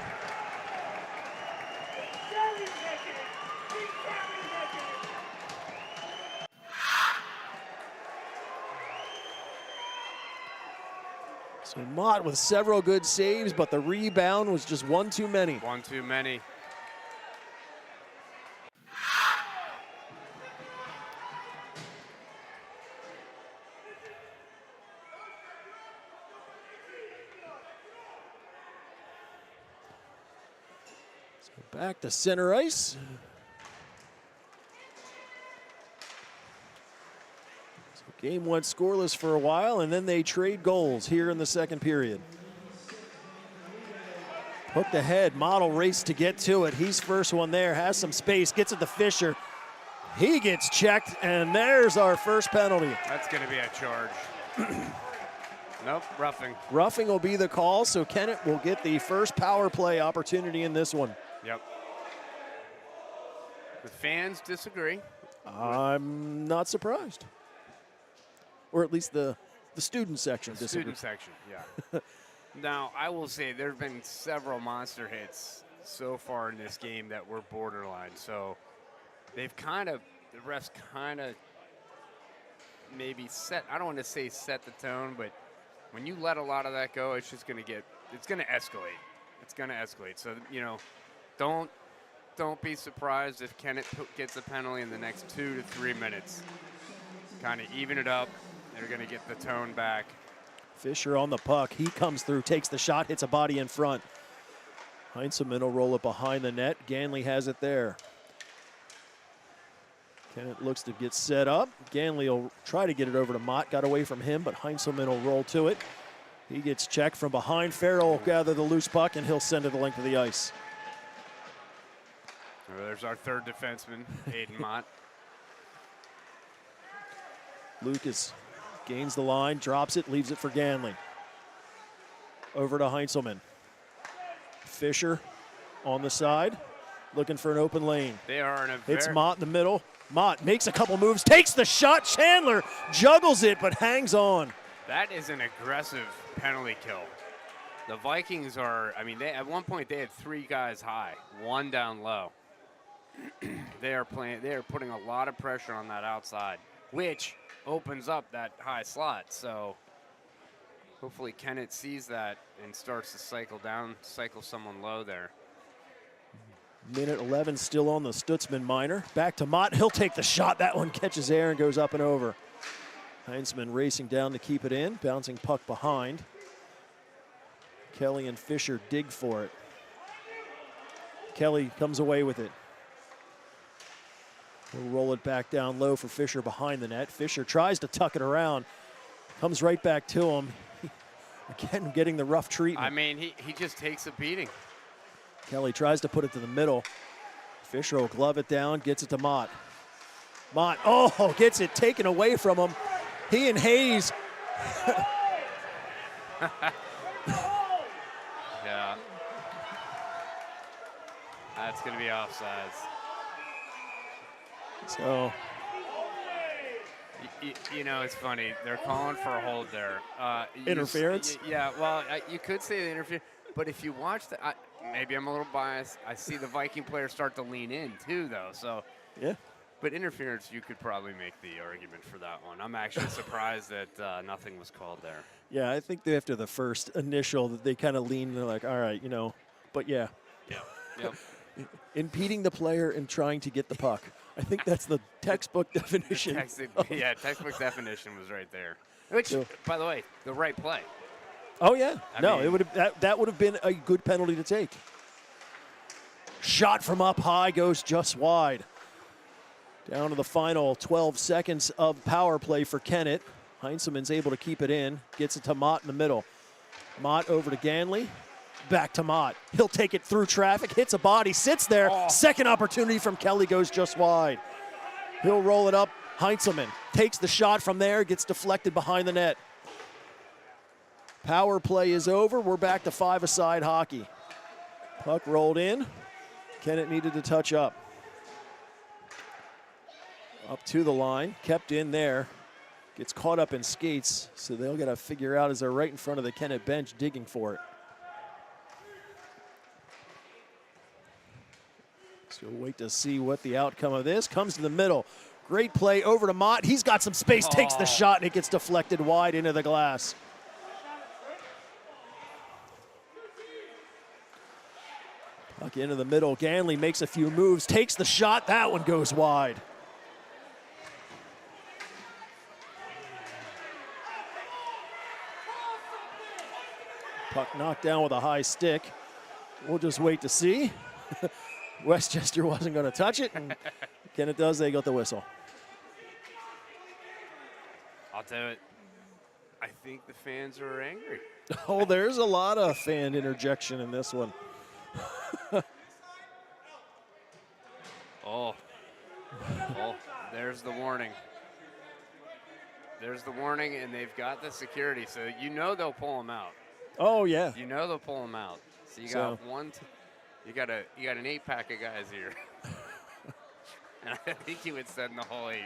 So Mott with several good saves, but the rebound was just one too many. One too many. So back to center ice. Game went scoreless for a while, and then they trade goals here in the second period. Hooked ahead, Model race to get to it. He's first one there, has some space, gets it to Fisher. He gets checked, and there's our first penalty. That's going to be a charge. Nope, roughing. Roughing will be the call, so Kennett will get the first power play opportunity in this one. Yep. The fans disagree. I'm not surprised. Or at least the student section. The student section, yeah. Now, I will say there have been several monster hits so far in this game that were borderline. So they've the refs kind of maybe set, I don't want to say set the tone, but when you let a lot of that go, it's just going to it's going to escalate. It's going to escalate. So, don't be surprised if Kennett gets a penalty in the next 2 to 3 minutes. Kind of even it up. They're going to get the tone back. Fisher on the puck. He comes through, takes the shot, hits a body in front. Heinzelman will roll it behind the net. Ganley has it there. Kennett looks to get set up. Ganley will try to get it over to Mott. Got away from him, but Heinzelman will roll to it. He gets checked from behind. Farrell will gather the loose puck, and he'll send it the length of the ice. There's our third defenseman, Aiden Mott. Lucas gains the line, drops it, leaves it for Ganley. Over to Heinzelman. Fisher on the side, looking for an open lane. They are in a Hits Mott in the middle. Mott makes a couple moves, takes the shot. Chandler juggles it, but hangs on. That is an aggressive penalty kill. The Vikings are, at one point they had 3 guys high, 1 down low. They are putting a lot of pressure on that outside, which opens up that high slot. So hopefully Kennett sees that and starts to cycle someone low there. Minute 11 still on the Stutzman minor. Back to Mott. He'll take the shot. That one catches air and goes up and over. Heinzman racing down to keep it in. Bouncing puck behind. Kelly and Fisher dig for it. Kelly comes away with it. We'll roll it back down low for Fisher behind the net. Fisher tries to tuck it around. Comes right back to him. Again, getting the rough treatment. He just takes a beating. Kelly tries to put it to the middle. Fisher will glove it down, gets it to Mott. Mott, gets it taken away from him. He and Hayes. Yeah. That's going to be offsides. So, it's funny. They're calling for a hold there. Interference? You could say the interference, but if you watch maybe I'm a little biased. I see the Viking players start to lean in too, though. So, yeah. But interference, you could probably make the argument for that one. I'm actually surprised that nothing was called there. Yeah, I think after the first initial, that they kind of leaned and they're like, all right, but yeah. Yep. Impeding the player and trying to get the puck. I think that's the textbook definition. Textbook definition was right there. Which, by the way, the right play. Oh yeah, I it would have that would have been a good penalty to take. Shot from up high goes just wide. Down to the final 12 seconds of power play for Kennett. Heinzelman's able to keep it in, gets it to Mott in the middle. Mott over to Ganley, back to Mott. He'll take it through traffic, hits a body, sits there. Second opportunity from Kelly goes just wide. He'll roll it up. Heinzelman takes the shot from there, gets deflected behind the net. Power play is over. We're back to five-a-side hockey. Puck rolled in. Kennett needed to touch up. Up to the line, kept in there. Gets caught up in skates, so they'll got to figure out as they're right in front of the Kennett bench digging for it. So we'll wait to see what the outcome of this. Comes to the middle. Great play over to Mott. He's got some space, takes the shot, and it gets deflected wide into the glass. Puck into the middle. Ganley makes a few moves, takes the shot. That one goes wide. Puck knocked down with a high stick. We'll just wait to see. Westchester wasn't going to touch it, and Kennett does. They got the whistle. I'll tell you, I think the fans are angry. Oh, there's a lot of fan interjection in this one. Oh, there's the warning. There's the warning, and they've got the security, so you know they'll pull them out. Oh yeah. You know they'll pull them out. So you got you got an 8-pack of guys here, and I think you would send the whole 8.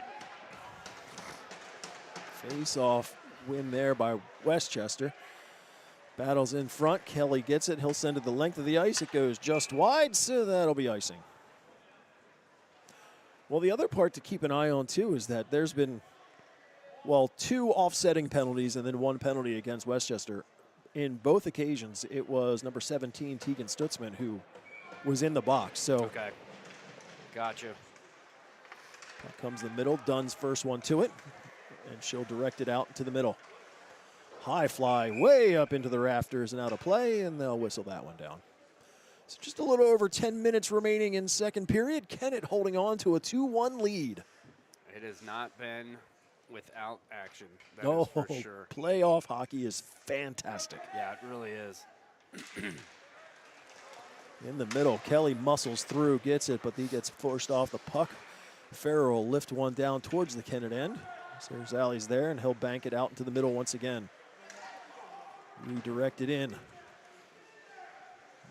Face-off win there by Westchester. Battles in front. Kelly gets it. He'll send it the length of the ice. It goes just wide, so that'll be icing. Well, the other part to keep an eye on, too, is that there's been, 2 offsetting penalties and then 1 penalty against Westchester. In both occasions, it was number 17, Tegan Stutzman, who was in the box. So okay, gotcha. Comes the middle. Dunn's first one to it, and she'll direct it out to the middle. High fly way up into the rafters and out of play, and they'll whistle that one down. So just a little over 10 minutes remaining in second period. Kennett holding on to a 2-1 lead. It has not been without action. That is for sure. Playoff hockey is fantastic. Yeah, it really is. In the middle, Kelly muscles through, gets it, but he gets forced off the puck. Farrell will lift one down towards the Kennett end. So there's Alley's there, and he'll bank it out into the middle once again. Redirected in.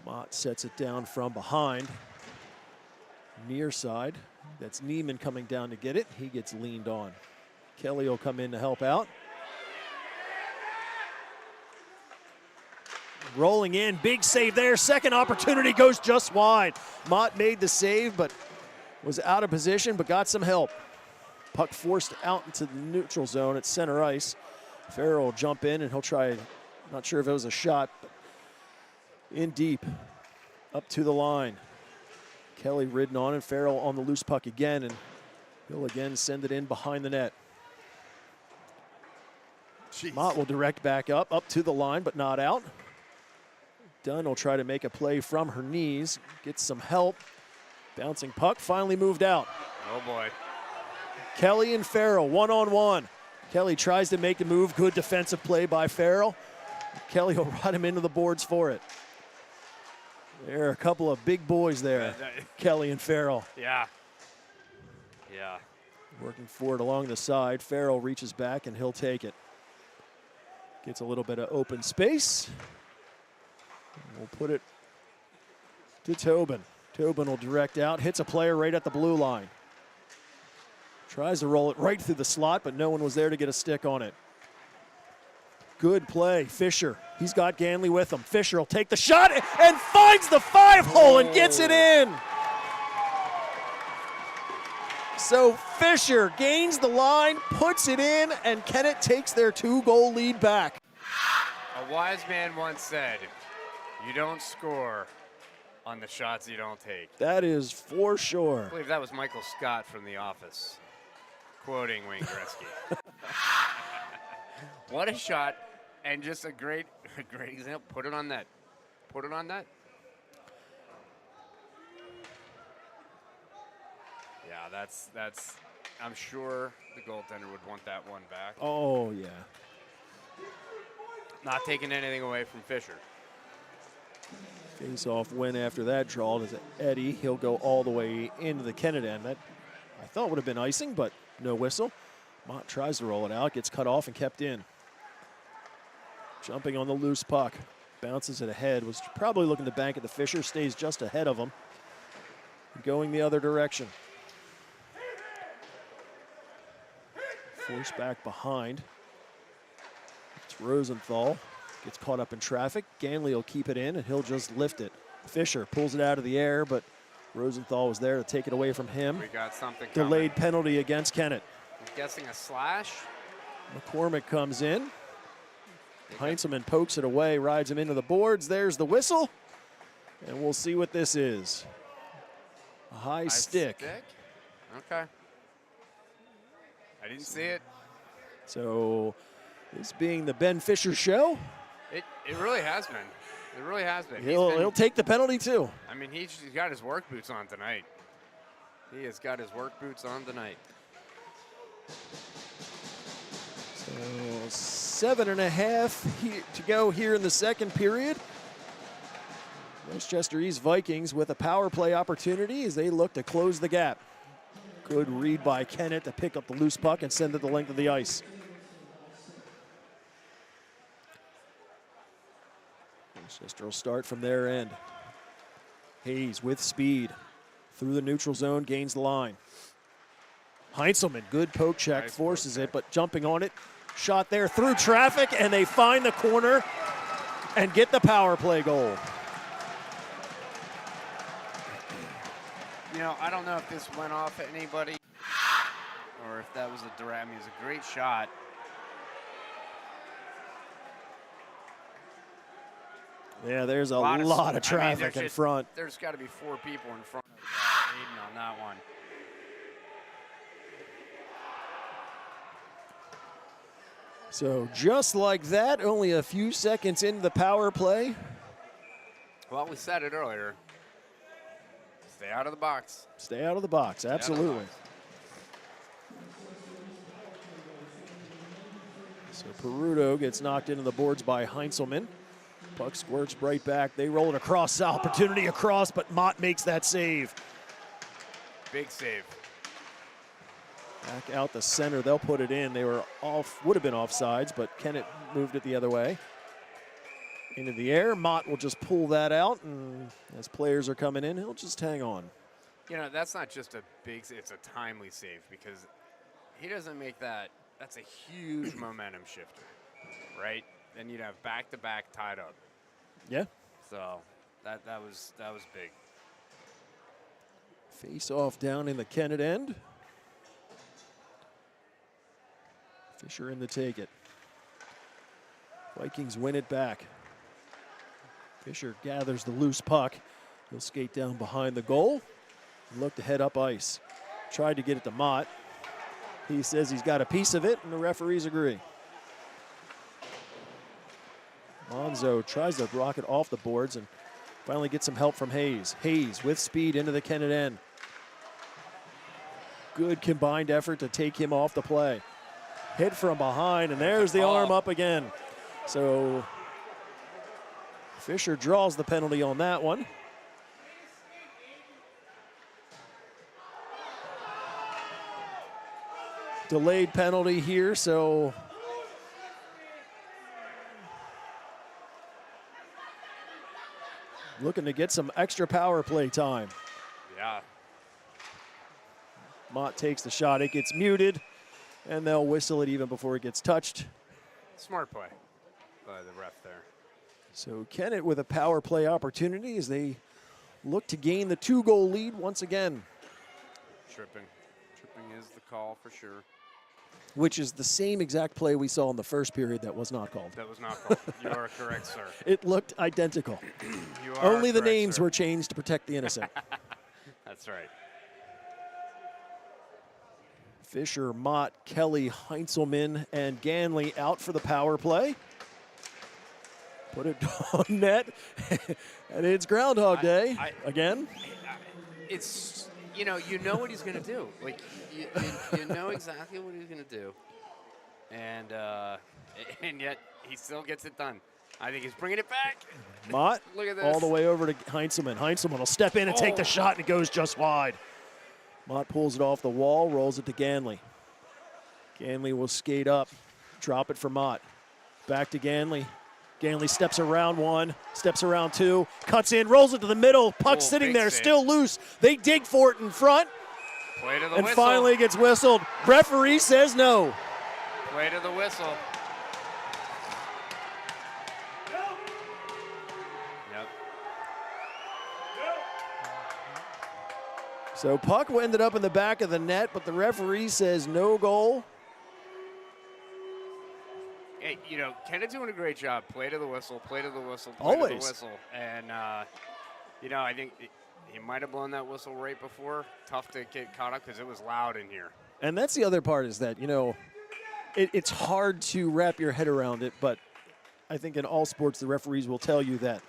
Mott sets it down from behind. Near side. That's Neiman coming down to get it. He gets leaned on. Kelly will come in to help out. Rolling in, big save there. Second opportunity goes just wide. Mott made the save, but was out of position, but got some help. Puck forced out into the neutral zone at center ice. Farrell will jump in, and he'll try, not sure if it was a shot, but in deep, up to the line. Kelly ridden on, and Farrell on the loose puck again, and he'll again send it in behind the net. Jeez. Mott will direct back up to the line, but not out. Dunn will try to make a play from her knees, gets some help. Bouncing puck, finally moved out. Oh boy. Kelly and Farrell, one-on-one. Kelly tries to make the move, good defensive play by Farrell. Kelly will run him into the boards for it. There are a couple of big boys there, Kelly and Farrell. Yeah. Yeah. Working for it along the side. Farrell reaches back, and he'll take it. Gets a little bit of open space. We'll put it to Tobin. Tobin will direct out, hits a player right at the blue line. Tries to roll it right through the slot, but no one was there to get a stick on it. Good play, Fisher. He's got Ganley with him. Fisher will take the shot and finds the 5-hole and gets it in. So Fisher gains the line, puts it in, and Kennett takes their 2-goal lead back. A wise man once said, you don't score on the shots you don't take. That is for sure. I believe that was Michael Scott from The Office, quoting Wayne Gretzky. What a shot, and just a great example. Put it on net. Put it on net. Yeah, that's. I'm sure the goaltender would want that one back. Oh, yeah. Not taking anything away from Fisher. Face-off win after that draw to Eddie. He'll go all the way into the Kennett end. That I thought would have been icing, but no whistle. Mott tries to roll it out, gets cut off and kept in. Jumping on the loose puck. Bounces it ahead. Was probably looking to bank at the Fisher. Stays just ahead of him. Going the other direction. Forced back behind. It's Rosenthal. Gets caught up in traffic. Ganley will keep it in, and he'll just lift it. Fisher pulls it out of the air, but Rosenthal was there to take it away from him. We got something Delayed coming. penalty against Kennett. I'm guessing a slash. McCormick comes in. Heinzelman pokes it away, rides him into the boards. There's the whistle, and we'll see what this is. A high stick. Okay. I didn't see it. So this being the Ben Fisher show, It really has been. It really has been. he'll take the penalty too. I mean, he's got his work boots on tonight. He has got his work boots on tonight. So 7.5 to go here in the second period. Westchester East Vikings with a power play opportunity as they look to close the gap. Good read by Kennett to pick up the loose puck and send it the length of the ice. Westchester will start from their end. Hayes with speed through the neutral zone, gains the line. Heinzelman, good poke check, Nice forces poke it, but jumping on it. Shot there through traffic, and they find the corner and get the power play goal. You know, I don't know if this went off at anybody or if that was a direct. I mean, it was a great shot. Yeah, there's a lot of traffic in front. There's got to be 4 people in front of Aiden on that one. So just like that, only a few seconds into the power play. Well, we said it earlier. Stay out of the box. Stay out of the box, absolutely. So Peruto gets knocked into the boards by Heinzelman. Puck squirts right back. They roll it across. Opportunity across, but Mott makes that save. Big save. Back out the center. They'll put it in. They were off, would have been offsides, but Kennett moved it the other way. Into the air. Mott will just pull that out, and as players are coming in, he'll just hang on. You know, that's not just a big, it's a timely save because he doesn't make that. That's a huge momentum shifter, right? Then you'd have back-to-back tied up. Yeah. So that was big. Face off down in the Kennett end. Fisher in to take it. Vikings win it back. Fisher gathers the loose puck. He'll skate down behind the goal and look to head up ice. Tried to get it to Mott. He says he's got a piece of it, and the referees agree. Monzo tries to rock it off the boards and finally gets some help from Hayes. Hayes with speed into the Kennett end. Good combined effort to take him off the play. Hit from behind, and there's the arm up again. So Fisher draws the penalty on that one. Delayed penalty here, so looking to get some extra power play time. Yeah. Mott takes the shot. It gets muted, and they'll whistle it even before it gets touched. Smart play by the ref there. So Kennett with a power play opportunity as they look to gain the 2-goal lead once again. Tripping is the call for sure. Which is the same exact play we saw in the first period that was not called. That was not called. You are correct, sir. It looked identical. You are Only the correct, names sir. were changed to protect the innocent. That's right. Fisher, Mott, Kelly, Heinzelman, and Ganley out for the power play. Put it on net, and it's Groundhog Day again. It's, you know what he's going to do. Like, you know exactly what he's going to do. And yet he still gets it done. I think he's bringing it back. Mott Look at this. all the way over to Heinzelman. Heinzelman will step in and take the shot, and it goes just wide. Mott pulls it off the wall, rolls it to Ganley. Ganley will skate up, drop it for Mott. Back to Ganley. Ganley steps around one, steps around two, cuts in, rolls it to the middle. Puck sitting there, save. still loose. They dig for it in front, Play to the and whistle. finally gets whistled. Referee says no. Play to the whistle. Yep. So puck ended up in the back of the net, but the referee says no goal. Hey, Kennett's doing a great job. Play to the whistle, play to the whistle, play Always. to the whistle. And, I think he might have blown that whistle right before. Tough to get caught up because it was loud in here. And that's the other part is that, it's hard to wrap your head around it, but I think in all sports the referees will tell you that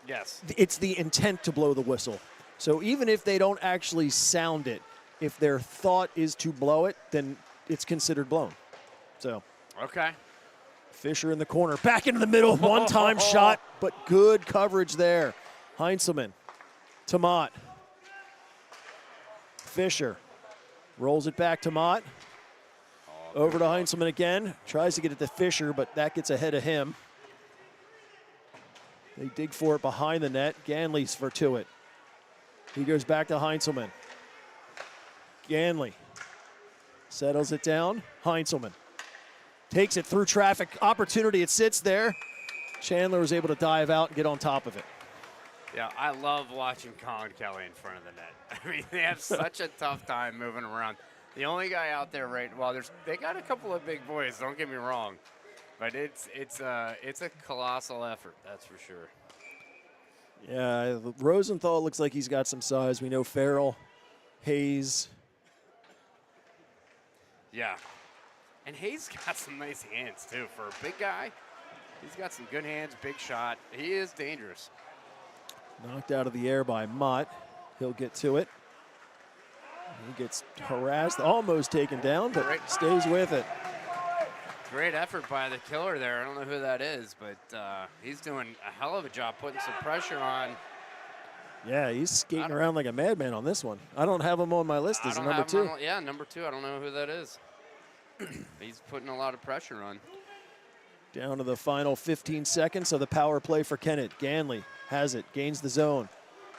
Yes. it's the intent to blow the whistle. So even if they don't actually sound it, if their thought is to blow it, then it's considered blown. So Okay. Fisher in the corner, back into the middle, one-time shot, but good coverage there. Heinzelman to Mott. Fisher rolls it back to Mott. Over to Heinzelman again. Tries to get it to Fisher, but that gets ahead of him. They dig for it behind the net. Ganley's for to it. He goes back to Heinzelman. Ganley settles it down. Heinzelman takes it through traffic. Opportunity, it sits there. Chandler was able to dive out and get on top of it. Yeah, I love watching Colin Kelly in front of the net. I mean, they have such a tough time moving around. The only guy out there they got a couple of big boys, don't get me wrong. But it's a colossal effort, that's for sure. Yeah, Rosenthal looks like he's got some size. We know Farrell, Hayes. Yeah. And Hayes got some nice hands, too. For a big guy, he's got some good hands, big shot. He is dangerous. Knocked out of the air by Mott. He'll get to it. He gets harassed, almost taken down, but stays with it. Great effort by the killer there. I don't know who that is, but he's doing a hell of a job putting some pressure on. Yeah, he's skating around like a madman on this one. I don't have him on my list as number two. Yeah, number two. I don't know who that is. He's putting a lot of pressure on. Down to the final 15 seconds of the power play for Kennett. Ganley has it, gains the zone,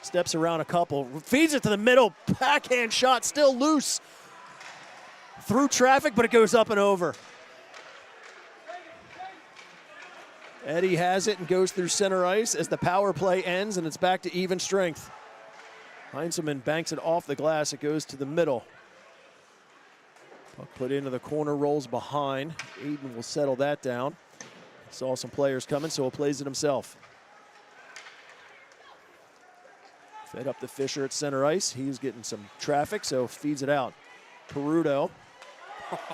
steps around a couple, feeds it to the middle, backhand shot, still loose. Through traffic, but it goes up and over. Eddie has it and goes through center ice as the power play ends, and it's back to even strength. Heinzelman banks it off the glass. It goes to the middle. Puck put into the corner, rolls behind. Aiden will settle that down. Saw some players coming, so he plays it himself. Fed up to Fisher at center ice. He's getting some traffic, so feeds it out. Peruto.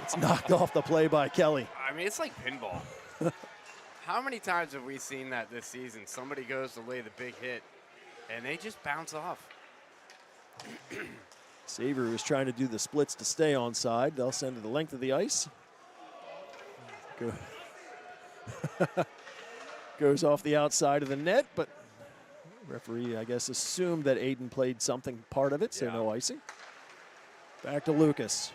It's knocked off the play by Kelly. I mean, it's like pinball. How many times have we seen that this season? Somebody goes to lay the big hit, and they just bounce off. Saver was trying to do the splits to stay onside. They'll send it the length of the ice. Goes off the outside of the net, but referee, I guess, assumed that Aiden played something part of it, so no icing. Back to Lucas.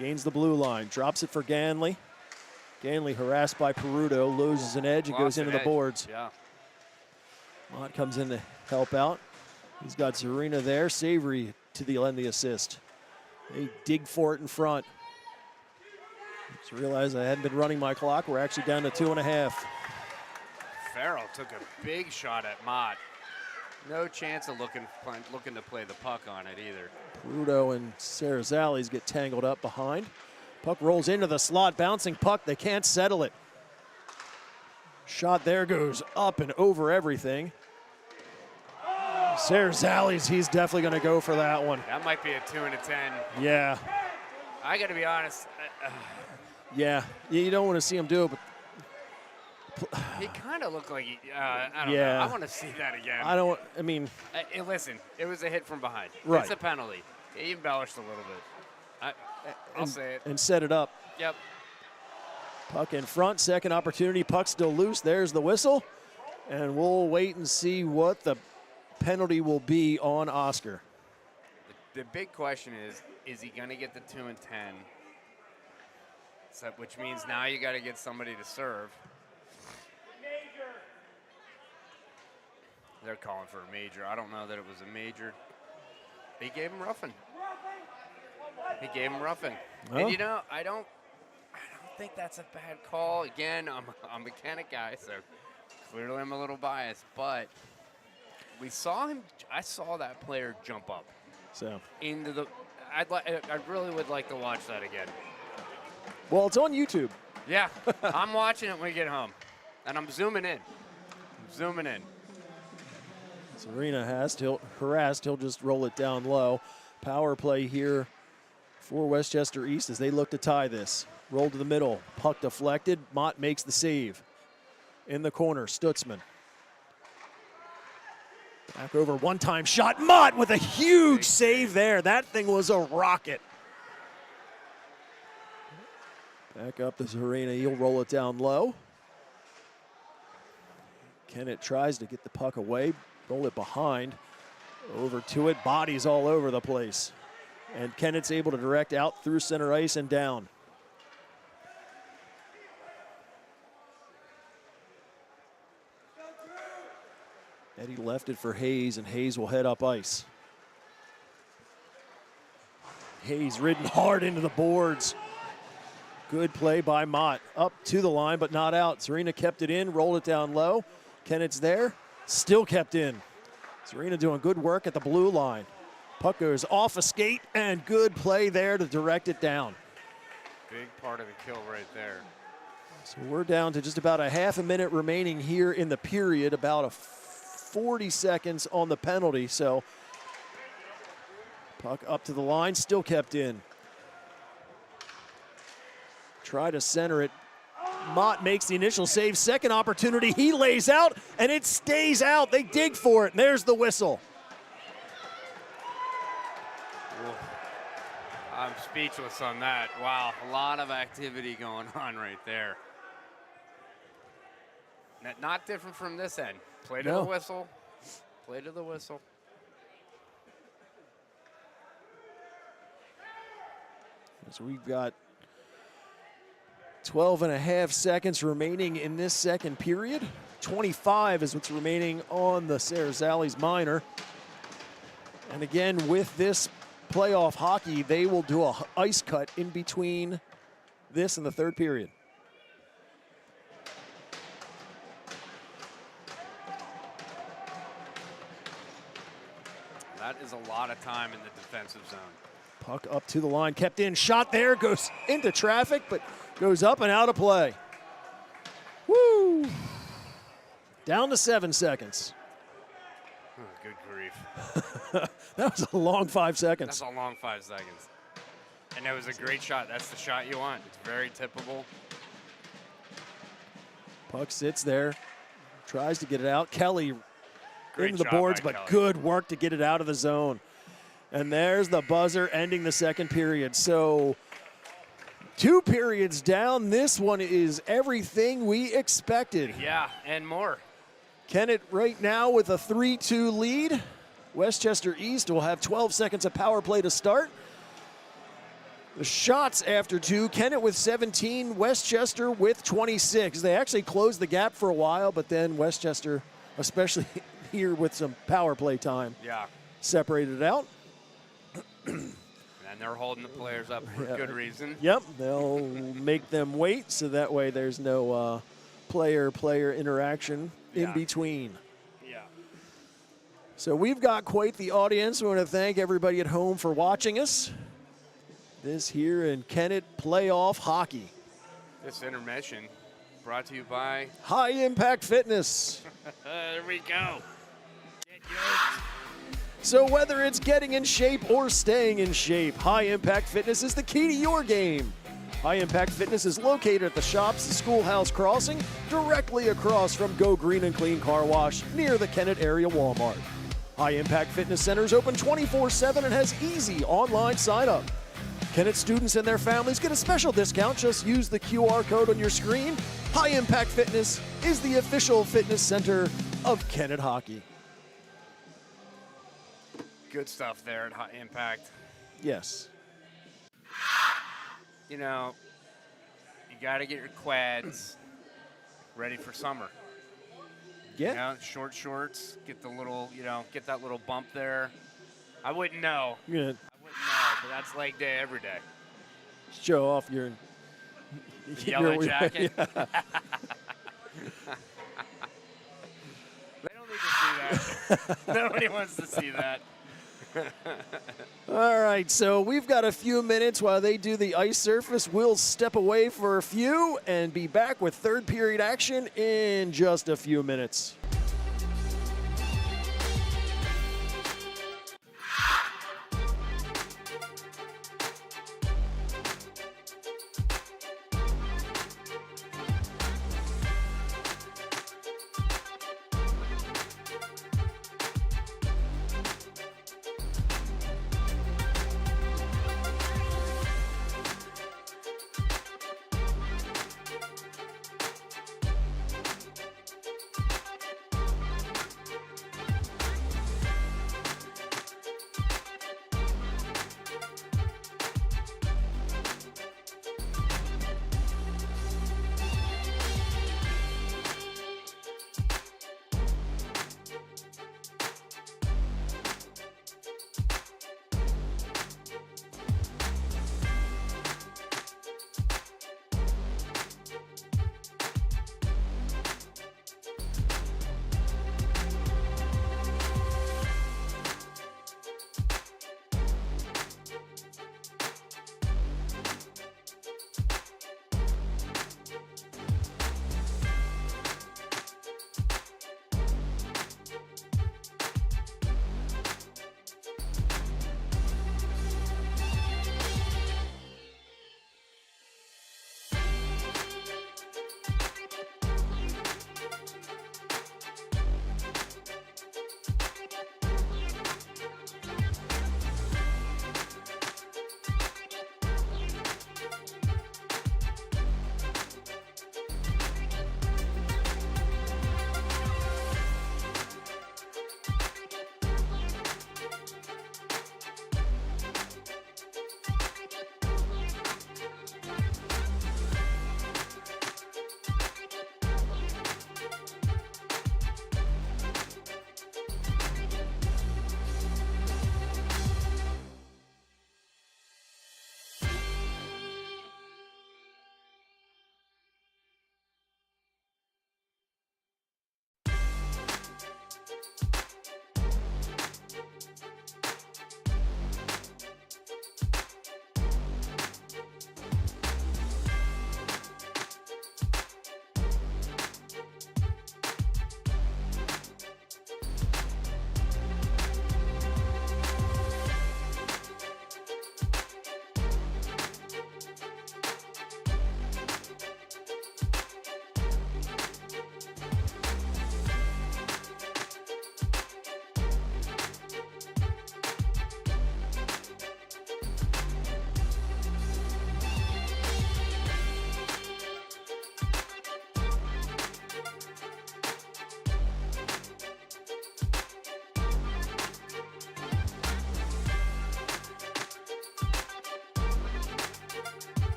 Gains the blue line, drops it for Ganley. Ganley harassed by Peruto, loses an edge and goes into the boards. Yeah. Mott comes in to help out. He's got Zarina there. Savory to the end of the assist. They dig for it in front. Just realized I hadn't been running my clock. We're actually down to 2.5. Farrell took a big shot at Mott. No chance of looking to play the puck on it either. Rudo and Sarazales get tangled up behind. Puck rolls into the slot, bouncing puck. They can't settle it. Shot there goes up and over everything. Sarazales, he's definitely going to go for that one. That might be a 2 and a 10. Yeah. I got to be honest. Yeah, you don't want to see him do it, but He kind of looked like I don't know. yeah. I want to see that again. I mean. Listen, it was a hit from behind. Right. It's a penalty. He embellished a little bit. I'll say it. And set it up. Yep. Puck in front, second opportunity. Puck still loose. There's the whistle. And we'll wait and see what the penalty will be on Oscar. The big question is he going to get the 2 and 10? So, which means now you got to get somebody to serve. They're calling for a major. I don't know that it was a major. He gave him roughing. He gave him roughing. Oh. And you know, I don't think that's a bad call. Again, I'm a Kennett guy, so clearly I'm a little biased. But we saw him. I saw that player jump up. So Into the. I really would like to watch that again. well, it's on YouTube. Yeah, I'm watching it when we get home, and I'm zooming in. Serena has harassed. He'll just roll it down low. Power play here for Westchester East as they look to tie this. Roll to the middle. Puck deflected. Mott makes the save. In the corner, Stutzman. Back over, one-time shot. Mott with a huge save there. That thing was a rocket. Back up to Serena. He'll roll it down low. Kennett tries to get the puck away. Roll it behind, over to it, bodies all over the place. And Kennett's able to direct out through center ice and down. Eddie left it for Hayes, and Hayes will head up ice. Hayes ridden hard into the boards. Good play by Mott. Up to the line, but not out. Serena kept it in, rolled it down low. Kennett's there. Still kept in. Serena doing good work at the blue line. Puck goes off a skate, and good play there to direct it down. Big part of the kill right there. So we're down to just about a half a minute remaining here in the period, about 40 seconds on the penalty. So puck up to the line, still kept in. Try to center it. Mott makes the initial save. Second opportunity, he lays out, and it stays out. They dig for it, and there's the whistle. I'm speechless on that. Wow, a lot of activity going on right there. Not different from this end. Play to the whistle. Play to the whistle. So we've got 12 and a half seconds remaining in this second period. 25 is what's remaining on the Sarazales minor. And again, with this playoff hockey, they will do a ice cut in between this and the third period. That is a lot of time in the defensive zone. Puck up to the line, kept in, shot there, goes into traffic, but goes up and out of play. Woo! Down to 7 seconds. Oh, good grief. That was a long 5 seconds. That's a long 5 seconds. And that was a great shot. That's the shot you want. It's very tippable. Puck sits there, tries to get it out. Kelly Great into the job boards, by but Kelly. good work to get it out of the zone. And there's the buzzer ending the second period. So 2 periods down. This one is everything we expected. Yeah, and more. Kennett right now with a 3-2 lead. Westchester East will have 12 seconds of power play to start. The shots after 2, Kennett with 17, Westchester with 26. They actually closed the gap for a while, but then Westchester, especially here with some power play time, separated it out. And they're holding the players up for good reason. Yep, they'll make them wait, so that way there's no player-player interaction in between. Yeah. So we've got quite the audience. We want to thank everybody at home for watching us. This here in Kennett playoff hockey. This intermission brought to you by High Impact Fitness. there we go. Get yoked. So whether it's getting in shape or staying in shape, High Impact Fitness is the key to your game. High Impact Fitness is located at the Shops Schoolhouse Crossing, directly across from Go Green and Clean Car Wash, near the Kennett area Walmart. High Impact Fitness Center is open 24/7 and has easy online sign-up. Kennett students and their families get a special discount. Just use the QR code on your screen. High Impact Fitness is the official fitness center of Kennett hockey. Good stuff there at High Impact. Yes. You know, you got to get your quads ready for summer. Yeah. You know, short shorts, get the little, get that little bump there. I wouldn't know. You're going I wouldn't know, but that's leg day every day. to show off your Yellow jacket. Yeah. They don't need to see that. Nobody wants to see that. All right, so we've got a few minutes while they do the ice surface. We'll step away for a few and be back with third period action in just a few minutes.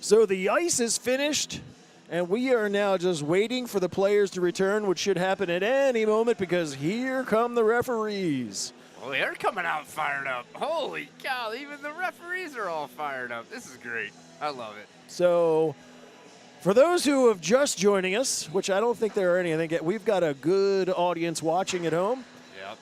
So the ice is finished, and we are now just waiting for the players to return, which should happen at any moment because here come the referees. Well, they're coming out fired up. Holy cow, even the referees are all fired up. This is great. I love it. So for those who have just joining us, which I don't think there are any, I think we've got a good audience watching at home. Yep.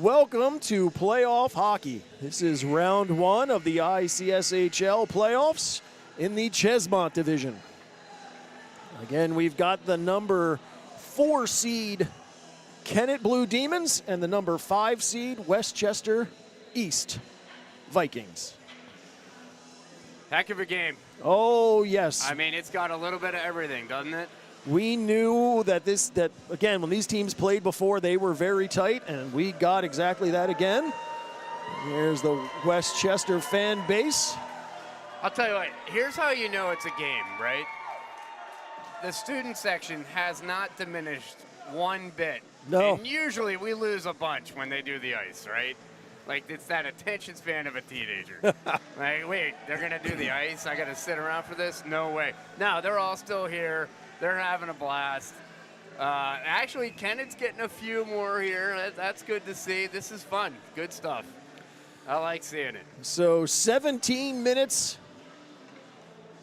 Welcome to playoff hockey. This is round 1 of the ICSHL playoffs in the Ches-mont division. Again, we've got the number 4 seed Kennett Blue Demons and the number 5 seed Westchester East Vikings. Heck of a game. Oh, yes. I mean, it's got a little bit of everything, doesn't it? We knew that again, when these teams played before, they were very tight, and we got exactly that again. Here's the Westchester fan base. I'll tell you what, here's how you know it's a game, right? The student section has not diminished one bit. No. And usually we lose a bunch when they do the ice, right? Like, it's that attention span of a teenager. Like, wait, they're going to do the ice? I got to sit around for this? No way. No, they're all still here. They're having a blast. Actually, Kennett's getting a few more here. That's good to see. This is fun. Good stuff. I like seeing it. So 17 minutes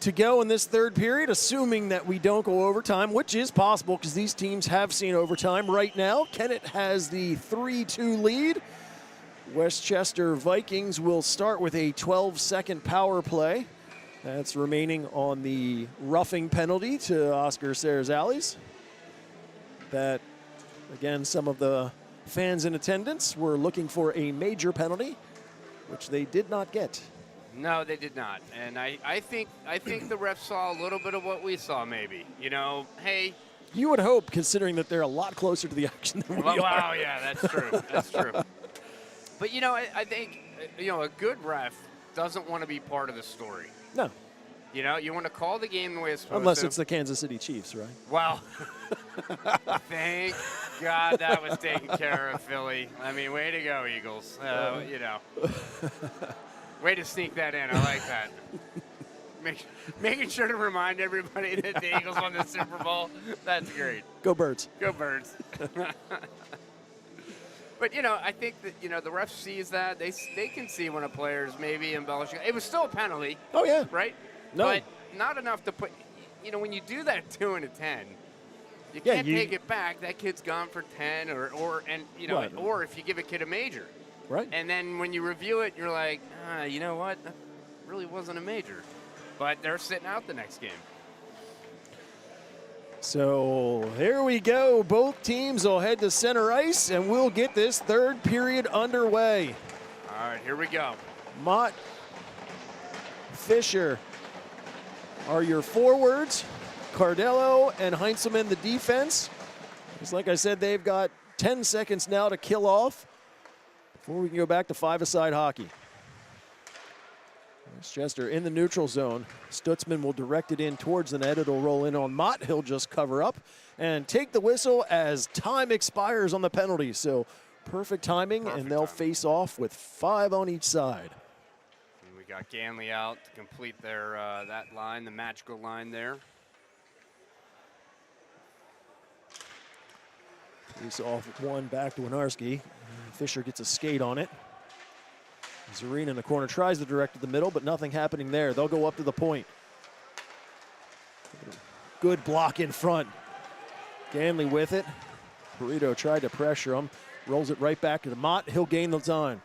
to go in this third period, assuming that we don't go overtime, which is possible because these teams have seen overtime right now. Kennett has the 3-2 lead. Westchester Vikings will start with a 12-second power play. That's remaining on the roughing penalty to Oscar Serzales. That, again, some of the fans in attendance were looking for a major penalty, which they did not get. No, they did not. And I think the refs saw a little bit of what we saw, maybe. You know, hey. You would hope, considering that they're a lot closer to the action than we are. Wow, yeah, that's true. That's true. But, you know, I think, you know, a good ref doesn't want to be part of the story. No. You know, you want to call the game the way it's supposed to. Unless it's the Kansas City Chiefs, right? Well, thank God that was taken care of, Philly. I mean, way to go, Eagles. You know. Way to sneak that in. I like that. Making sure to remind everybody that the Eagles won the Super Bowl. That's great. Go Birds. Go Birds. But, you know, I think that, you know, the ref sees that. They can see when a player's maybe embellishing. It was still a penalty. Oh, yeah. Right? No. But not enough to put, you know, when you do that 2 and a 10, you can't take it back. That kid's gone for 10 or you know, right. Or if you give a kid a major. Right. And then when you review it, you're like, you know what? That really wasn't a major. But they're sitting out the next game. So here we go. Both teams will head to center ice, and we'll get this third period underway. All right, here we go. Mott, Fisher are your forwards. Cardello and Heinzelman the defense. Just like I said, they've got 10 seconds now to kill off before we can go back to 5-a-side hockey. Westchester in the neutral zone. Stutzman will direct it in towards the net. It'll roll in on Mott. He'll just cover up and take the whistle as time expires on the penalty. So perfect timing, and they'll face off with 5 on each side. And we got Ganley out to complete their that line, the magical line there. Face off one back to Winarski. Fisher gets a skate on it. Zareen in the corner tries to direct to the middle, but nothing happening there. They'll go up to the point. Good block in front. Ganley with it. Burrito tried to pressure him. Rolls it right back to Mott. He'll gain the time.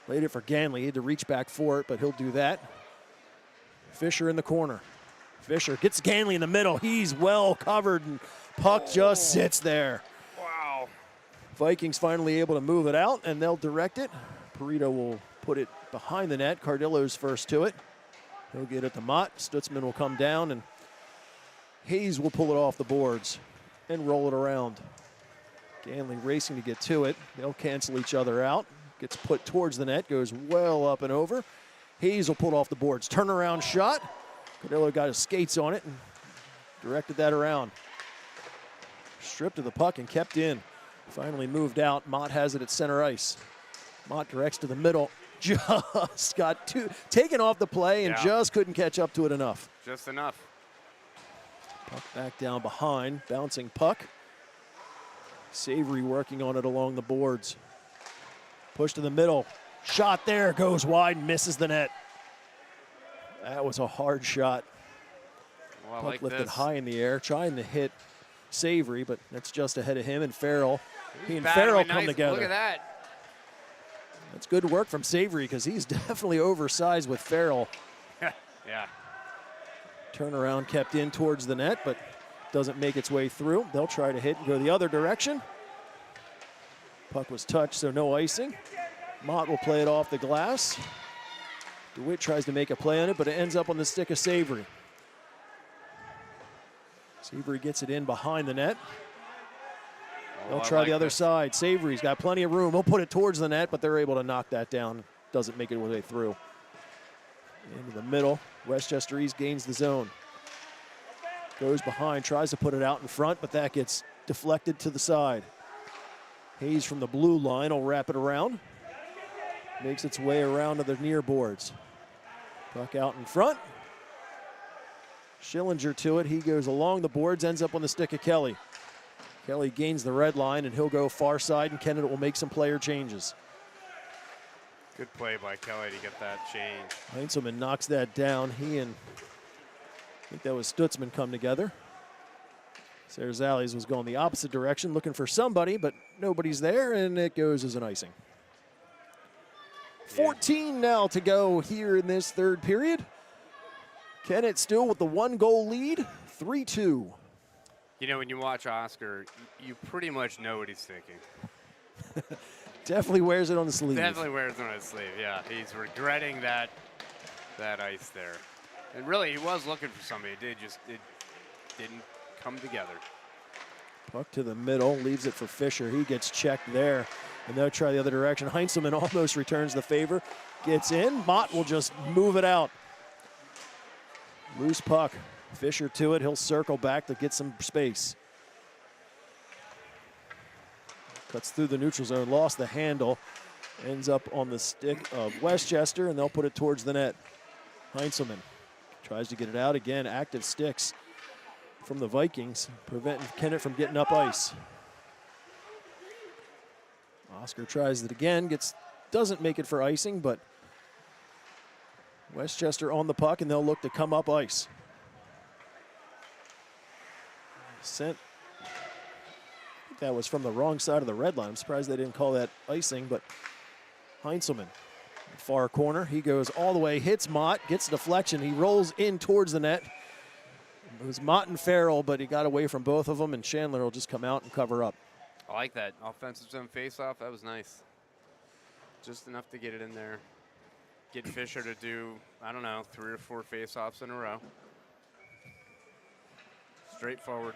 Laid it for Ganley. He had to reach back for it, but he'll do that. Fisher in the corner. Fisher gets Ganley in the middle. He's well covered, and puck just sits there. Wow. Vikings finally able to move it out, and they'll direct it. Burrito will put it behind the net. Cardillo's first to it. He'll get it to Mott. Stutzman will come down, and Hayes will pull it off the boards and roll it around. Ganley racing to get to it. They'll cancel each other out. Gets put towards the net, goes well up and over. Hayes will pull it off the boards. Turnaround shot. Cardillo got his skates on it and directed that around. Stripped of the puck and kept in. Finally moved out. Mott has it at center ice. Mott directs to the middle. just got taken off the play and just couldn't catch up to it enough. Just enough. Puck back down behind, bouncing puck. Savory working on it along the boards. Push to the middle. Shot there, goes wide, misses the net. That was a hard shot. Well, Puck like lifted this. high in the air, trying to hit Savory, but that's just ahead of him and Farrell. He and Battling Farrell come nice. together. Look at that. That's good work from Savory because he's definitely oversized with Farrell. Yeah. Turnaround kept in towards the net, but doesn't make its way through. They'll try to hit and go the other direction. Puck was touched, so no icing. Mott will play it off the glass. DeWitt tries to make a play on it, but it ends up on the stick of Savory. Savory gets it in behind the net. They'll try the other side. Savory's got plenty of room. He'll put it towards the net, but they're able to knock that down. Doesn't make it way through. Into the middle. Westchester East gains the zone. Goes behind, tries to put it out in front, but that gets deflected to the side. Hayes from the blue line will wrap it around. Makes its way around to the near boards. Puck out in front. Schillinger to it. He goes along the boards, ends up on the stick of Kelly. Kelly gains the red line, and he'll go far side, and Kennett will make some player changes. Good play by Kelly to get that change. Heinzelman knocks that down. He and I think that was Stutzman come together. Sarazales was going the opposite direction, looking for somebody, but nobody's there, and it goes as an icing. 14 now to go here in this third period. Kennett still with the 1-goal lead, 3-2. You know, when you watch Oscar, you pretty much know what he's thinking. Definitely wears it on the sleeve. Definitely wears it on his sleeve, yeah. He's regretting that ice there. And really, he was looking for somebody. It didn't come together. Puck to the middle, leaves it for Fisher. He gets checked there, and they'll try the other direction. Heinzelman almost returns the favor. Gets in. Mott will just move it out. Loose puck. Fisher to it. He'll circle back to get some space. Cuts through the neutral zone, lost the handle. Ends up on the stick of Westchester, and they'll put it towards the net. Heinzelman tries to get it out again. Active sticks from the Vikings, preventing Kennett from getting up ice. Oscar tries it again, doesn't make it for icing, but Westchester on the puck, and they'll look to come up ice. Sent. I think that was from the wrong side of the red line. I'm surprised they didn't call that icing, but Heinzelman, far corner. He goes all the way, hits Mott, gets a deflection. He rolls in towards the net. It was Mott and Farrell, but he got away from both of them, and Chandler will just come out and cover up. I like that offensive zone faceoff. That was nice. Just enough to get it in there. Get Fisher to do, I don't know, 3 or 4 faceoffs in a row. Straightforward.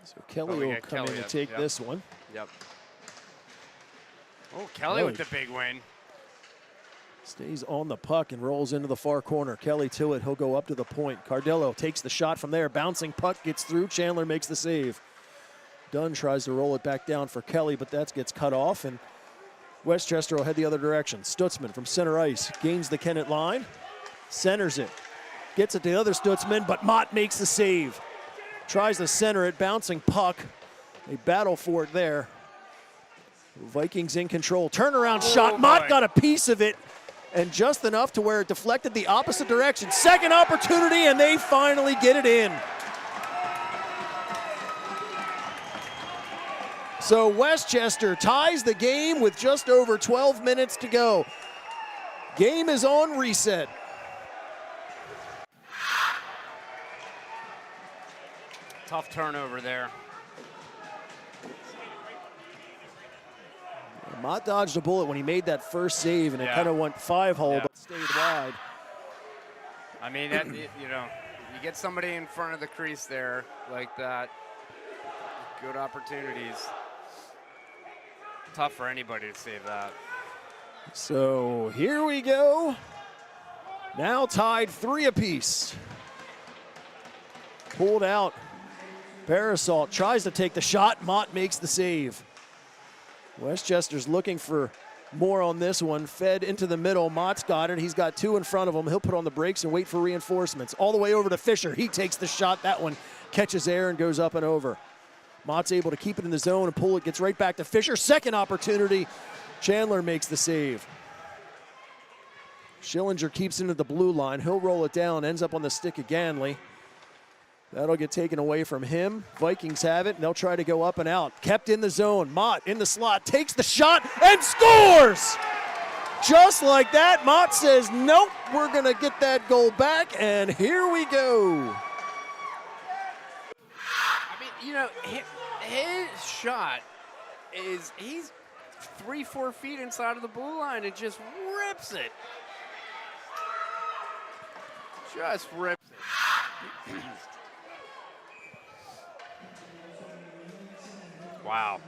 So Kelly will come in to take this one. Yep. Oh, Kelly with the big win. Stays on the puck and rolls into the far corner. Kelly to it. He'll go up to the point. Cardillo takes the shot from there. Bouncing puck gets through. Chandler makes the save. Dunn tries to roll it back down for Kelly, but that gets cut off, and Westchester will head the other direction. Stutzman from center ice gains the Kennett line. Centers it. Gets it to the other Stutzman, but Mott makes the save. Tries to center it. Bouncing puck. They battle for it there. Vikings in control. Turnaround shot. Mott got a piece of it, and just enough to where it deflected the opposite direction. Second opportunity, and they finally get it in. So Westchester ties the game with just over 12 minutes to go. Game is on reset. Tough turnover there. Mott dodged a bullet when he made that first save, and it kind of went 5-hole, but stayed wide. I mean, you know, you get somebody in front of the crease there like that, good opportunities. Tough for anybody to save that. So here we go. Now tied 3 apiece. Pulled out. Parasol tries to take the shot. Mott makes the save. Westchester's looking for More on this one. Fed into the middle. Mott's got it. He's got 2 in front of him. He'll put on the brakes and wait for reinforcements. All the way over to Fisher. He takes the shot. That one catches air and goes up and over. Mott's able to keep it in the zone and pull it. Gets right back to Fisher. Second opportunity. Chandler makes the save. Schillinger keeps into the blue line. He'll roll it down. Ends up on the stick of Ganley. That'll get taken away from him. Vikings have it, and they'll try to go up and out. Kept in the zone. Mott in the slot, takes the shot, and scores! Just like that, Mott says, nope, we're going to get that goal back, and here we go. I mean, you know, his shot is, he's 3-4 feet inside of the blue line and just rips it. Just rips it. Wow.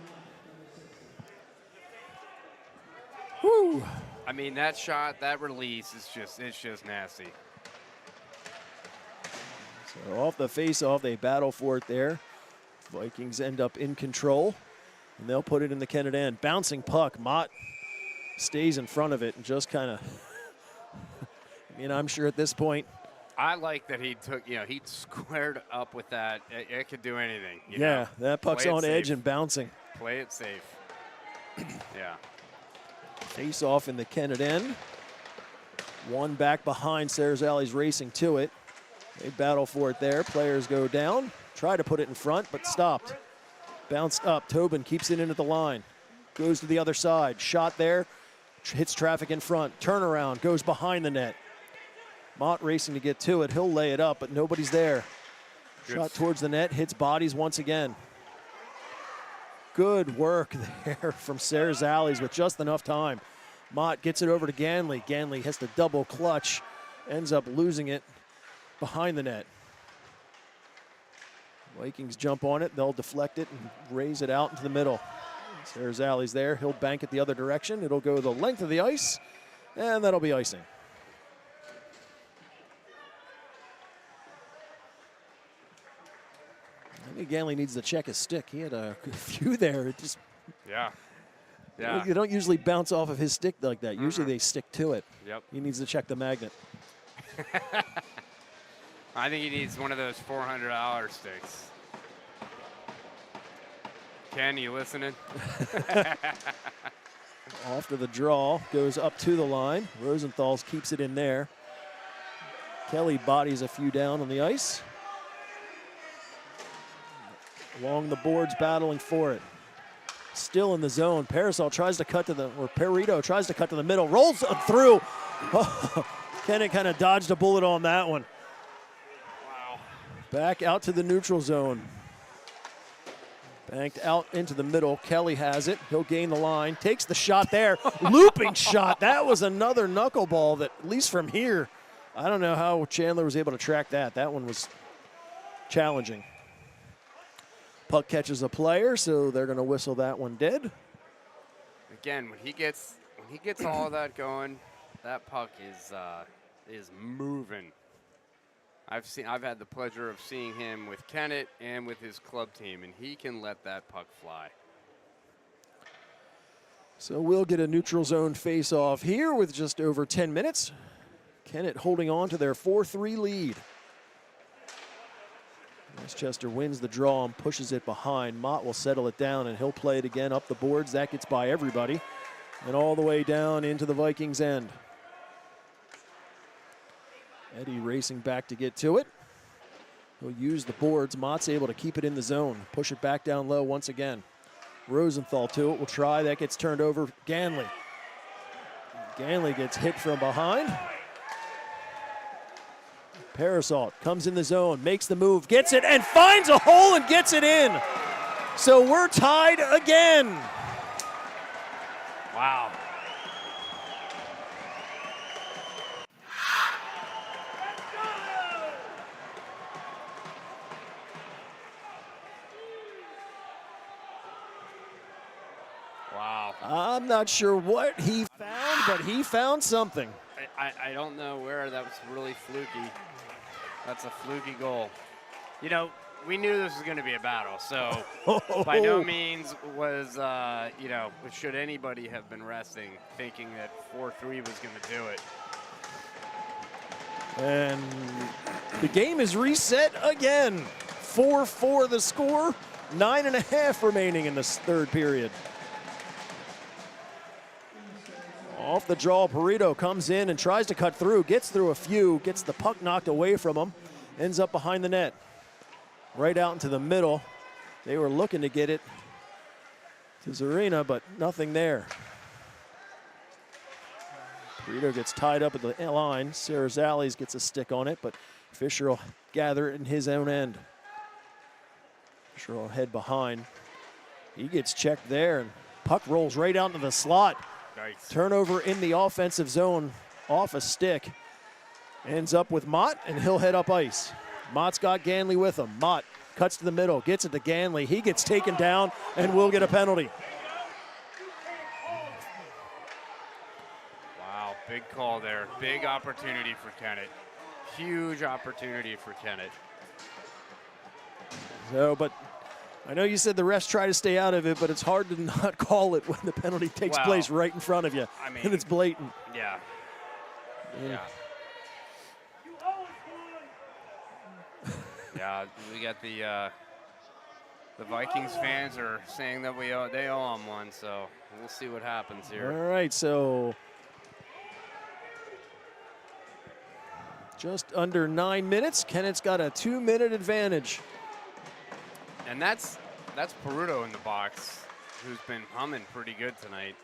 Whew. I mean, that shot, that release is just, it's just nasty. So off the face-off, they battle for it there. Vikings end up in control, and they'll put it in the Kennett end. Bouncing puck. Mott stays in front of it and just kind of, I mean, I'm sure at this point. I like that he took, you know, he squared up with that. It could do anything. You Yeah, know? that puck's on edge and bouncing. Play it safe. Yeah. Face off in the Kennett end. One back behind. Sarazali's racing to it. They battle for it there. Players go down. Try to put it in front, but stopped. Bounced up. Tobin keeps it in at the line. Goes to the other side. Shot there. Hits traffic in front. Turnaround. Goes behind the net. Mott racing to get to it. He'll lay it up, but nobody's there. Good. Shot towards the net. Hits bodies once again. Good work there from Sarazali's with just enough time. Mott gets it over to Ganley. Ganley has to double clutch. Ends up losing it behind the net. Vikings jump on it. They'll deflect it and raise it out into the middle. Sarazali's there. He'll bank it the other direction. It'll go the length of the ice, and that'll be icing. I think Ganley needs to check his stick. He had a few there. It just Yeah. Yeah. You don't usually bounce off of his stick like that. Usually they stick to it. Yep. He needs to check the magnet. I think he needs one of those $400 sticks. Ken, you listening? Off to the draw, goes up to the line. Rosenthal keeps it in there. Kelly bodies a few down on the ice. Along the boards, battling for it. Still in the zone. Parasol tries to cut to the, or Perito tries to cut to the middle. Rolls through. Oh, Kennett kind of dodged a bullet on that one. Wow. Back out to the neutral zone. Banked out into the middle. Kelly has it. He'll gain the line. Takes the shot there. Looping shot. That was another knuckleball that, at least from here, I don't know how Chandler was able to track that. That one was challenging. Puck catches a player, so they're going to whistle that one dead. Again, when he gets all of that going, that puck is moving. I've had the pleasure of seeing him with Kennett and with his club team, and he can let that puck fly. So we'll get a neutral zone face-off here with just over 10 minutes. Kennett holding on to their 4-3 lead. Westchester wins the draw and pushes it behind. Mott will settle it down, and he'll play it again up the boards. That gets by everybody. And all the way down into the Vikings' end. Eddie racing back to get to it. He'll use the boards. Mott's able to keep it in the zone. Push it back down low once again. Rosenthal to it. Will try. That gets turned over. Ganley. Ganley gets hit from behind. Parasol comes in the zone, makes the move, gets it, and finds a hole and gets it in. So we're tied again. Wow. Wow. I'm not sure what he found, but he found something. I don't know where. That was really fluky. That's a fluky goal. You know, we knew this was going to be a battle, so by no means was, you know, should anybody have been resting thinking that 4-3 was going to do it. And the game is reset again. 4-4 the score, 9.5 remaining in this third period. Off the draw, Perito comes in and tries to cut through, gets through a few, gets the puck knocked away from him, ends up behind the net. Right out into the middle. They were looking to get it to Zarina, but nothing there. Perito gets tied up at the line. Sarazales gets a stick on it, but Fisher will gather it in his own end. Fisher will head behind. He gets checked there, and puck rolls right out into the slot. Nice. Turnover in the offensive zone off a stick. Ends up with Mott, and he'll head up ice. Mott's got Ganley with him. Mott cuts to the middle, gets it to Ganley. He gets taken down and will get a penalty. Wow, big call there. Big opportunity for Kennett. Huge opportunity for Kennett. So, but I know you said the refs try to stay out of it, but it's hard to not call it when the penalty takes place right in front of you. I mean, and it's blatant. Yeah. Yeah. Yeah, we got the Vikings fans are saying that they owe them one, so we'll see what happens here. All right, so just under 9 minutes. Kennett's got a 2-minute advantage. And that's Perito in the box, who's been humming pretty good tonight.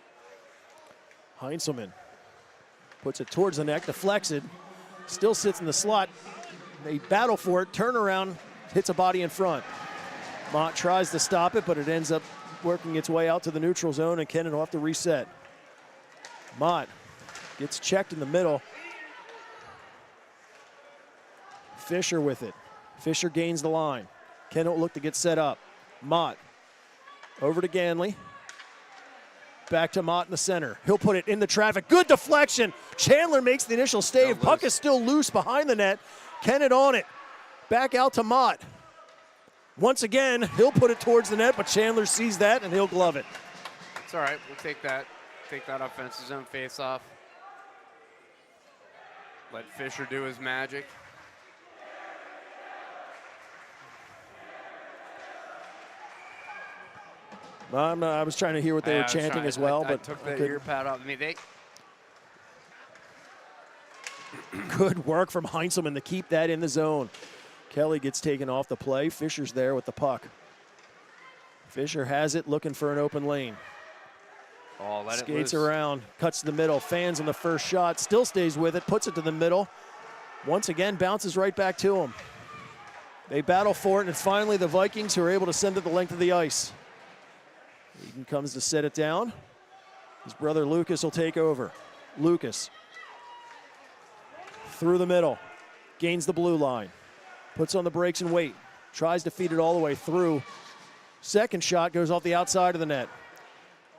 Heinzelman puts it towards the net, deflects it, still sits in the slot. They battle for it, turn around, hits a body in front. Mott tries to stop it, but it ends up working its way out to the neutral zone, and Kennett will have to reset. Mott gets checked in the middle. Fisher with it. Fisher gains the line. Kennett will look to get set up. Mott over to Ganley. Back to Mott in the center. He'll put it in the traffic. Good deflection. Chandler makes the initial stave. Puck is still loose behind the net. Kennett on it. Back out to Mott. Once again, he'll put it towards the net, but Chandler sees that and he'll glove it. It's all right. We'll take that. Take that offensive zone face-off. Let Fisher do his magic. I was trying to hear what they were chanting as well, but I took the ear pad off. I mean, they. Good work from Heinzelman to keep that in the zone. Kelly gets taken off the play. Fisher's there with the puck. Fisher has it, looking for an open lane. Oh, let Skates it loose. around, cuts to the middle, fans on the first shot, still stays with it, puts it to the middle. Once again, bounces right back to him. They battle for it, and it's finally the Vikings who are able to send it the length of the ice. Eden comes to set it down. His brother Lucas will take over. Lucas through the middle, gains the blue line, puts on the brakes and wait, tries to feed it all the way through. Second shot goes off the outside of the net.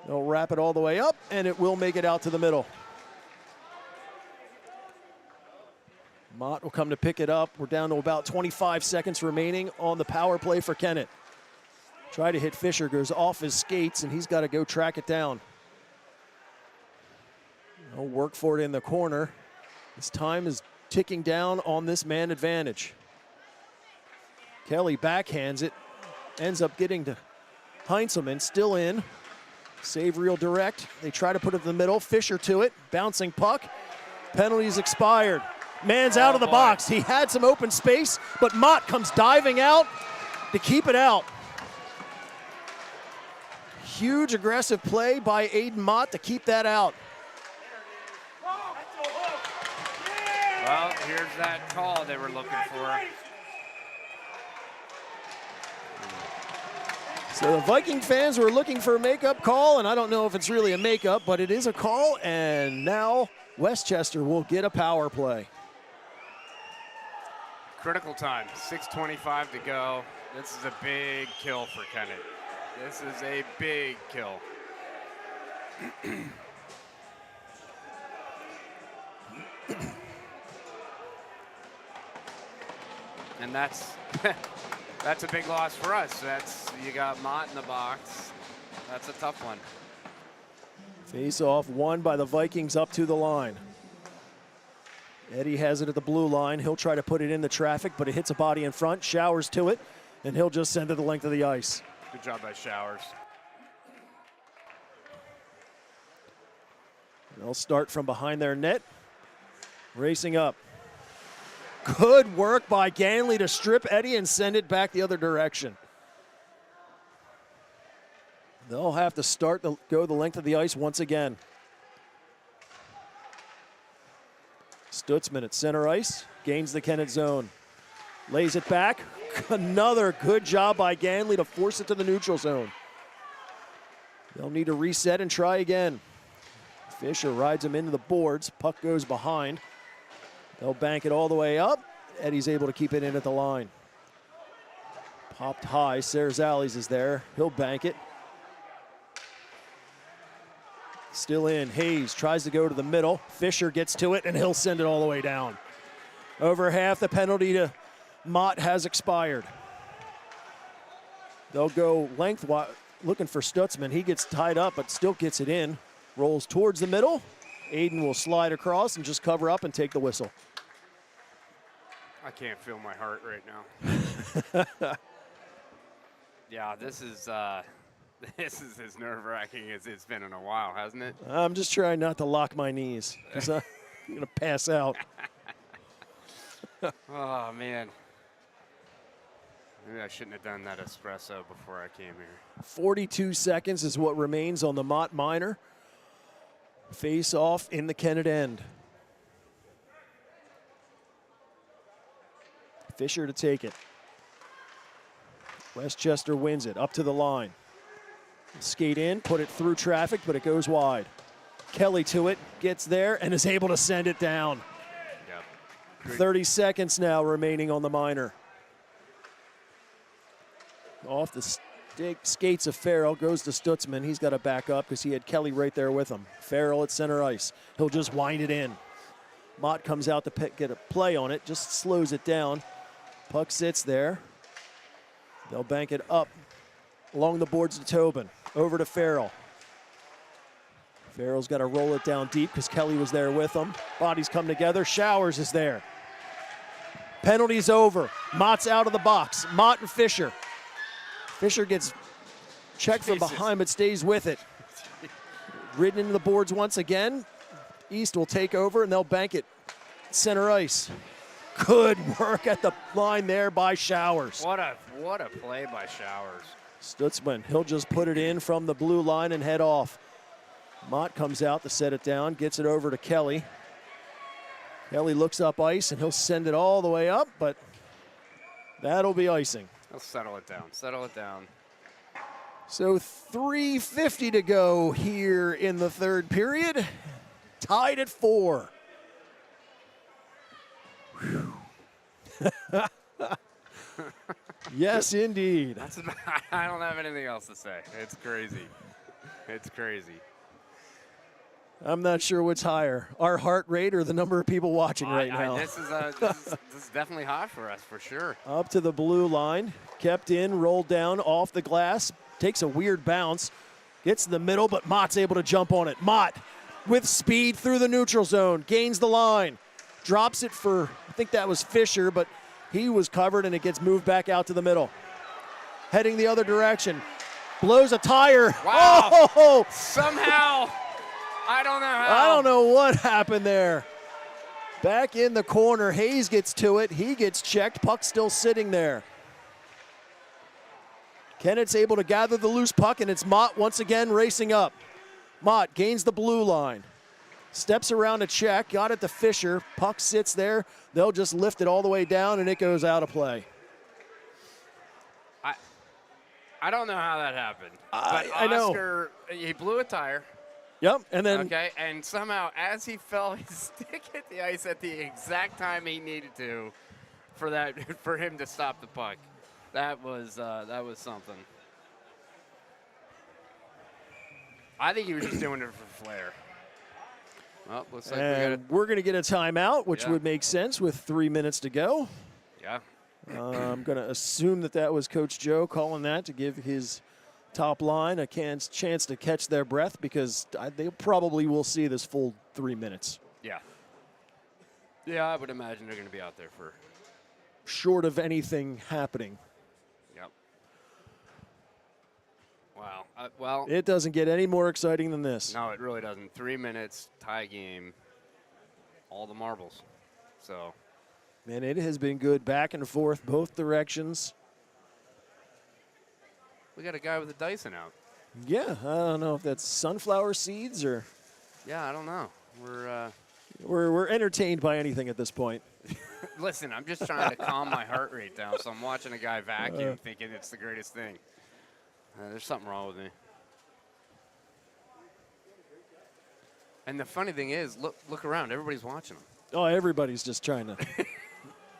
They'll wrap it all the way up, and it will make it out to the middle. Mott will come to pick it up. We're down to about 25 seconds remaining on the power play for Kennett. Try to hit Fisher, goes off his skates, and he's got to go track it down. He'll work for it in the corner. His time is ticking down on this man advantage. Kelly backhands it, ends up getting to Heinzelman, still in. Save real direct. They try to put it in the middle. Fisher to it, bouncing puck. Penalties expired. Man's out of the box. He had some open space, but Mott comes diving out to keep it out. Huge aggressive play by Aiden Mott to keep that out. Well, here's that call they were looking for. So the Viking fans were looking for a makeup call, and I don't know if it's really a makeup, but it is a call, and now Westchester will get a power play. Critical time, 6:25 to go. This is a big kill for Kennett. This is a big kill. And that's That's a big loss for us. You got Mott in the box. That's a tough one. Face off won by the Vikings up to the line. Eddie has it at the blue line. He'll try to put it in the traffic, but it hits a body in front, Showers to it, and he'll just send it the length of the ice. Good job by Showers. They'll start from behind their net. Racing up. Good work by Ganley to strip Eddie and send it back the other direction. They'll have to go the length of the ice once again. Stutzman at center ice, gains the Kennett zone. Lays it back. Another good job by Ganley to force it to the neutral zone. They'll need to reset and try again. Fisher rides him into the boards. Puck goes behind. They'll bank it all the way up. Eddie's able to keep it in at the line. Popped high. Serzales is there. He'll bank it. Still in. Hayes tries to go to the middle. Fisher gets to it, and he'll send it all the way down. Over half the penalty to Mott has expired. They'll go lengthwise, looking for Stutzman. He gets tied up, but still gets it in. Rolls towards the middle. Aiden will slide across and just cover up and take the whistle. I can't feel my heart right now. Yeah, this is as nerve-wracking as it's been in a while, hasn't it? I'm just trying not to lock my knees because I'm going to pass out. Oh, man. Maybe I shouldn't have done that espresso before I came here. 42 seconds is what remains on the Mott minor. Face off in the Kennett end. Fisher to take it. Westchester wins it, up to the line. Skate in, put it through traffic, but it goes wide. Kelly to it, gets there, and is able to send it down. Yep. 30 seconds now remaining on the minor. Off the skates of Farrell, goes to Stutzman. He's got to back up because he had Kelly right there with him. Farrell at center ice. He'll just wind it in. Mott comes out to get a play on it, just slows it down. Puck sits there. They'll bank it up along the boards to Tobin. Over to Farrell. Farrell's got to roll it down deep because Kelly was there with him. Bodies come together. Showers is there. Penalty's over. Mott's out of the box. Mott and Fisher. Fisher gets checked from behind but stays with it. Ridden into the boards once again. East will take over and they'll bank it. Center ice. Good work at the line there by Showers. What a play by Showers. Stutzman, he'll just put it in from the blue line and head off. Mott comes out to set it down, gets it over to Kelly. Kelly looks up ice and he'll send it all the way up, but that'll be icing. He'll settle it down, settle it down. So 3:50 to go here in the third period. Tied at 4. Yes, indeed. I don't have anything else to say. It's crazy. It's crazy. I'm not sure what's higher, our heart rate or the number of people watching right now. This is definitely hot for us, for sure. Up to the blue line, kept in, rolled down, off the glass, takes a weird bounce, gets to the middle, but Mott's able to jump on it. Mott with speed through the neutral zone, gains the line, drops it for, I think that was Fisher, but he was covered and it gets moved back out to the middle. Heading the other direction, blows a tire. Wow. Oh! Somehow, I don't know how. I don't know what happened there. Back in the corner, Hayes gets to it. He gets checked, puck still sitting there. Kennett's able to gather the loose puck and it's Mott once again racing up. Mott gains the blue line. Steps around a check, got it to Fisher. Puck sits there. They'll just lift it all the way down, and it goes out of play. I don't know how that happened. But I know. Oscar, he blew a tire. Yep, and then and somehow as he fell, his stick hit the ice at the exact time he needed to for him to stop the puck. That was something. I think he was just doing it for flair. Well, looks like we're going to get a timeout, which would make sense with 3 minutes to go. Yeah. I'm going to assume that was Coach Joe calling that to give his top line a chance to catch their breath, because they probably will see this full 3 minutes. Yeah. Yeah, I would imagine they're going to be out there for. Short of anything happening. Yep. Wow. Well. It doesn't get any more exciting than this. No, it really doesn't. 3 minutes, tie game, all the marbles. So. Man, it has been good back and forth, both directions. We got a guy with a Dyson out. Yeah, I don't know if that's sunflower seeds or. Yeah, I don't know. We're entertained by anything at this point. Listen, I'm just trying to calm my heart rate down, so I'm watching a guy vacuum thinking it's the greatest thing. There's something wrong with me. And the funny thing is, look around. Everybody's watching him. Oh, everybody's just trying to.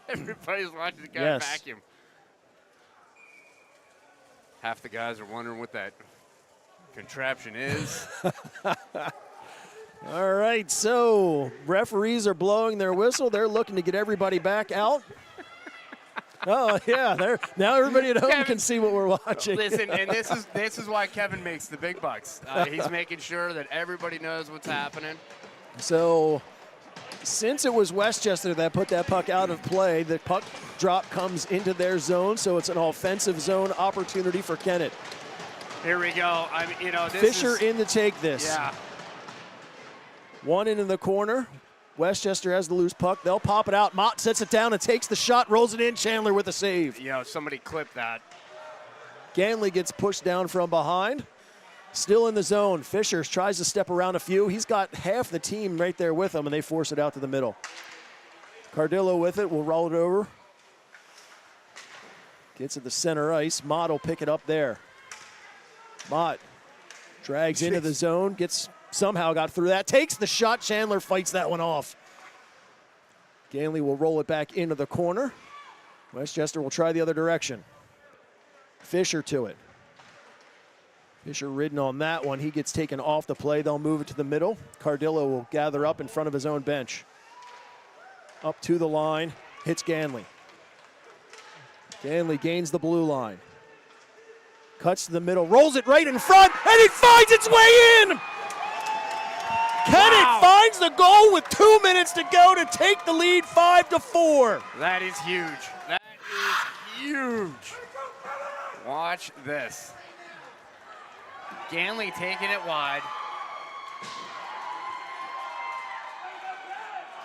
Everybody's watching the guy vacuum. Half the guys are wondering what that contraption is. All right, so referees are blowing their whistle. They're looking to get everybody back out. Oh, yeah, now everybody at home Kevin, can see what we're watching. Listen, and this is why Kevin makes the big bucks. He's making sure that everybody knows what's happening. So since it was Westchester that put that puck out of play, the puck drop comes into their zone, so it's an offensive zone opportunity for Kennett. Here we go. Fisher in to take this. Yeah. One in the corner. Westchester has the loose puck. They'll pop it out. Mott sets it down and takes the shot, rolls it in. Chandler with a save. Somebody clipped that. Ganley gets pushed down from behind. Still in the zone. Fisher tries to step around a few. He's got half the team right there with him, and they force it out to the middle. Cardillo with it. Will roll it over. Gets at the center ice. Mott will pick it up there. Mott drags into the zone. Somehow got through that. Takes the shot. Chandler fights that one off. Ganley will roll it back into the corner. Westchester will try the other direction. Fisher to it. Fisher ridden on that one. He gets taken off the play. They'll move it to the middle. Cardillo will gather up in front of his own bench. Up to the line. Hits Ganley. Ganley gains the blue line. Cuts to the middle. Rolls it right in front. And it finds its way in! Kennett finds the goal with 2 minutes to go to take the lead 5-4. That is huge. That is huge. Watch this. Ganley taking it wide.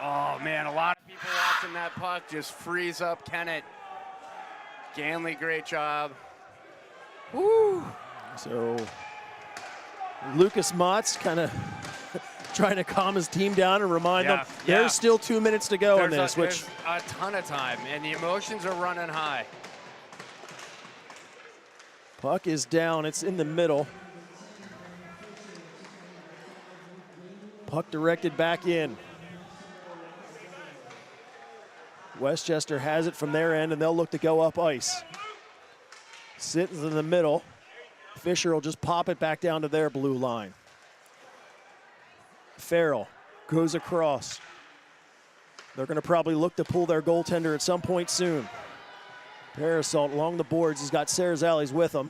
Oh, man, a lot of people watching that puck just freeze up Kennett. Ganley, great job. Woo. So Lucas Mott's kind of trying to calm his team down and remind them there's still 2 minutes to go in this. There's a ton of time, and the emotions are running high. Puck is down. It's in the middle. Puck directed back in. Westchester has it from their end, and they'll look to go up ice. Sitting in the middle. Fisher will just pop it back down to their blue line. Farrell goes across. They're going to probably look to pull their goaltender at some point soon. Parasol along the boards. He's got Sarazales with him.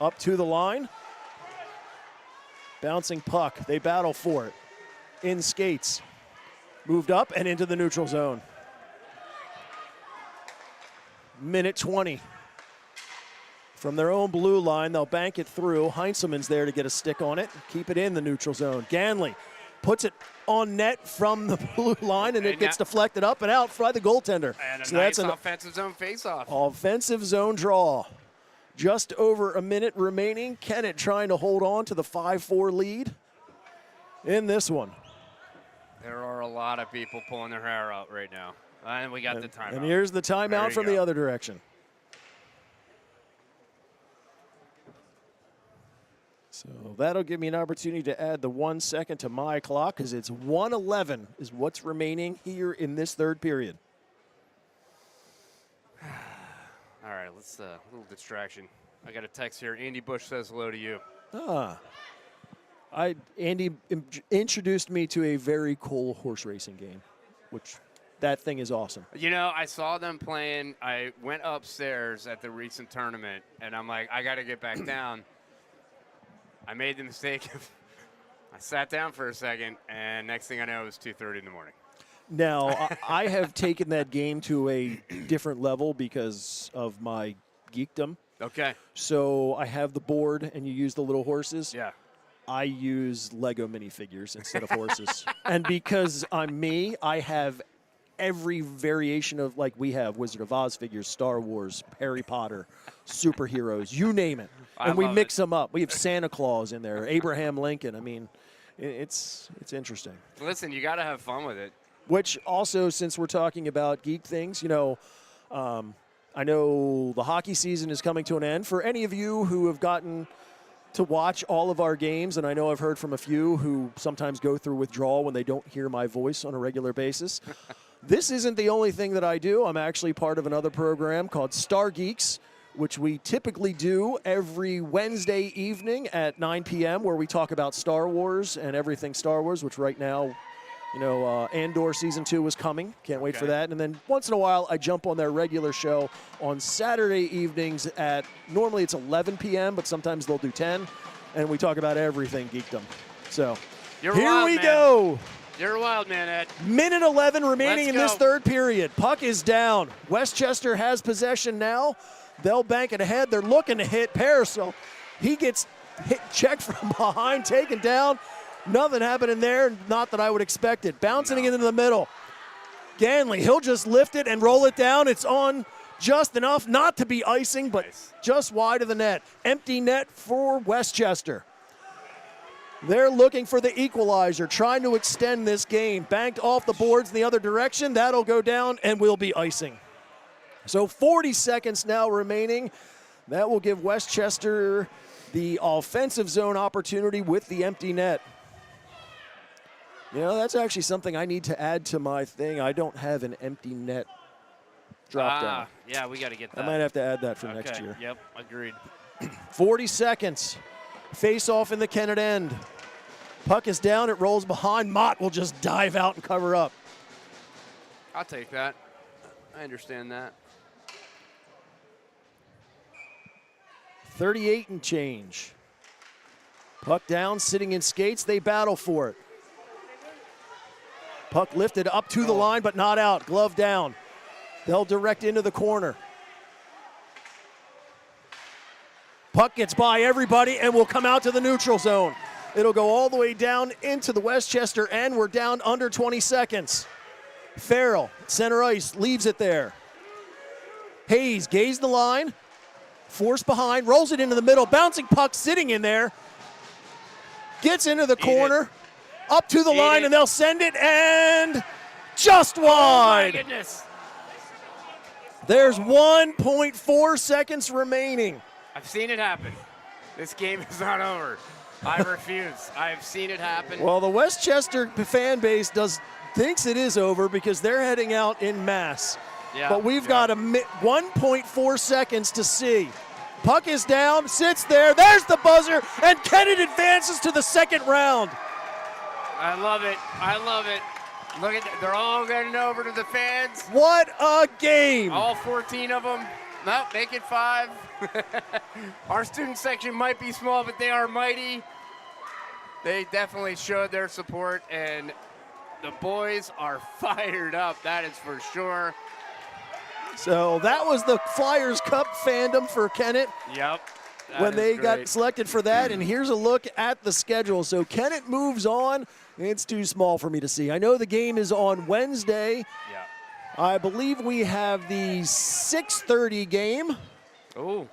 Up to the line. Bouncing puck. They battle for it. In skates. Moved up and into the neutral zone. Minute 20. From their own blue line, they'll bank it through. Heinzelman's there to get a stick on it. Keep it in the neutral zone. Ganley puts it on net from the blue line, and it gets deflected up and out by the goaltender. And a nice offensive zone faceoff. Offensive zone draw. Just over a minute remaining. Kennett trying to hold on to the 5-4 lead in this one. There are a lot of people pulling their hair out right now. And we got the timeout. And here's the timeout from the other direction. So that'll give me an opportunity to add the 1 second to my clock, because it's 1:11 is what's remaining here in this third period. All right, let's a little distraction. I got a text here. Andy Bush says hello to you. Andy introduced me to a very cool horse racing game, which That thing is awesome. You know, I saw them playing. I went upstairs at the recent tournament, and I'm like, I got to get back down. I made the mistake of I sat down for a second, and next thing I know, it was 2:30 in the morning. Now, I have taken that game to a different level because of my geekdom. Okay. So I have the board, and you use the little horses. Yeah. I use Lego minifigures instead of horses. And because I'm me, I have every variation of, like we have Wizard of Oz figures, Star Wars, Harry Potter, superheroes, you name it. And we mix them up. We have Santa Claus in there, Abraham Lincoln. I mean, it's interesting. Listen, you got to have fun with it. Which also, since we're talking about geek things, you know, I know the hockey season is coming to an end. For any of you who have gotten to watch all of our games, and I know I've heard from a few who sometimes go through withdrawal when they don't hear my voice on a regular basis. This isn't the only thing that I do. I'm actually part of another program called Star Geeks, which we typically do every Wednesday evening at 9 p.m., where we talk about Star Wars and everything Star Wars, which right now, you know, Andor Season 2 is coming. Can't wait for that. And then once in a while, I jump on their regular show on Saturday evenings at, normally it's 11 p.m., but sometimes they'll do 10, and we talk about everything geekdom. So You're here wild, we man. go. You're a wild man, Ed. Minute 11 remaining in this go. third period. Puck is down. Westchester has possession now. They'll bank it ahead. They're looking to hit Parasol. He gets hit, checked from behind, taken down. Nothing happening there, not that I would expect it. Bouncing it into the middle. Ganley, he'll just lift it and roll it down. It's on just enough not to be icing, but just wide of the net. Empty net for Westchester. They're looking for the equalizer, trying to extend this game. Banked off the boards in the other direction. That'll go down and will be icing. So 40 seconds now remaining. That will give Westchester the offensive zone opportunity with the empty net. You know, that's actually something I need to add to my thing. I don't have an empty net drop down. Yeah, we got to get that. I might have to add that for next year. Yep, agreed. 40 seconds. Face off in the Kennett end. Puck is down. It rolls behind. Mott will just dive out and cover up. I'll take that. I understand that. 38 and change. Puck down, sitting in skates. They battle for it. Puck lifted up to the line, but not out. Glove down. They'll direct into the corner. Puck gets by everybody and will come out to the neutral zone. It'll go all the way down into the Westchester end. We're down under 20 seconds. Farrell, center ice, leaves it there. Hayes gaze the line. Force behind, rolls it into the middle. Bouncing puck sitting in there. Gets into the corner. Up to the line, and they'll send it, and just wide. Oh, my goodness. There's 1.4 seconds remaining. I've seen it happen. This game is not over. I refuse. I've seen it happen. Well, the Westchester fan base thinks it is over because they're heading out in mass. Yeah, but we've got 1.4 seconds to see. Puck is down, sits there. There's the buzzer, and Kennett advances to the second round. I love it. I love it. Look at they're all getting over to the fans. What a game. All 14 of them. Nope, make it 5. Our student section might be small, but they are mighty. They definitely showed their support, and the boys are fired up. That is for sure. So that was the Flyers Cup fandom for Kennett. Yep. When they got selected for that, and here's a look at the schedule. So Kennett moves on. It's too small for me to see. I know the game is on Wednesday. Yeah. I believe we have the 6:30 game. Oh,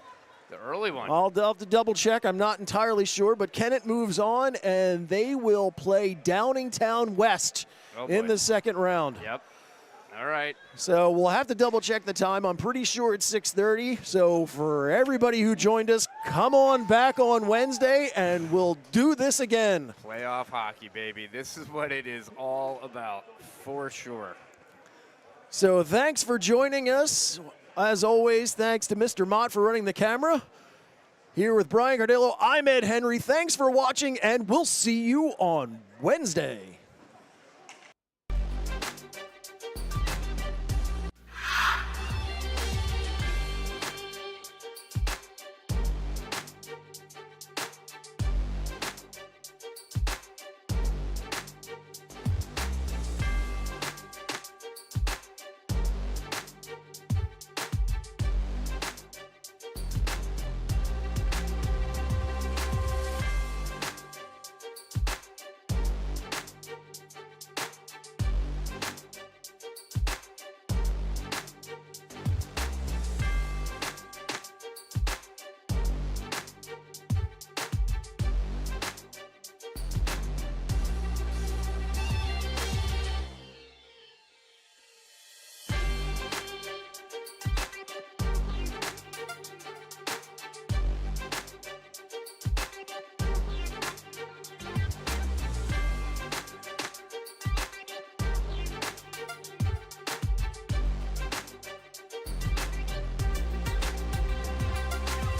the early one. I'll have to double check. I'm not entirely sure, but Kennett moves on, and they will play Downingtown West in the second round. Yep. All right. So we'll have to double check the time. I'm pretty sure it's 6:30. So for everybody who joined us, come on back on Wednesday and we'll do this again. Playoff hockey, baby. This is what it is all about, for sure. So thanks for joining us. As always, thanks to Mr. Mott for running the camera. Here with Brian Cardillo, I'm Ed Henry. Thanks for watching, and we'll see you on Wednesday.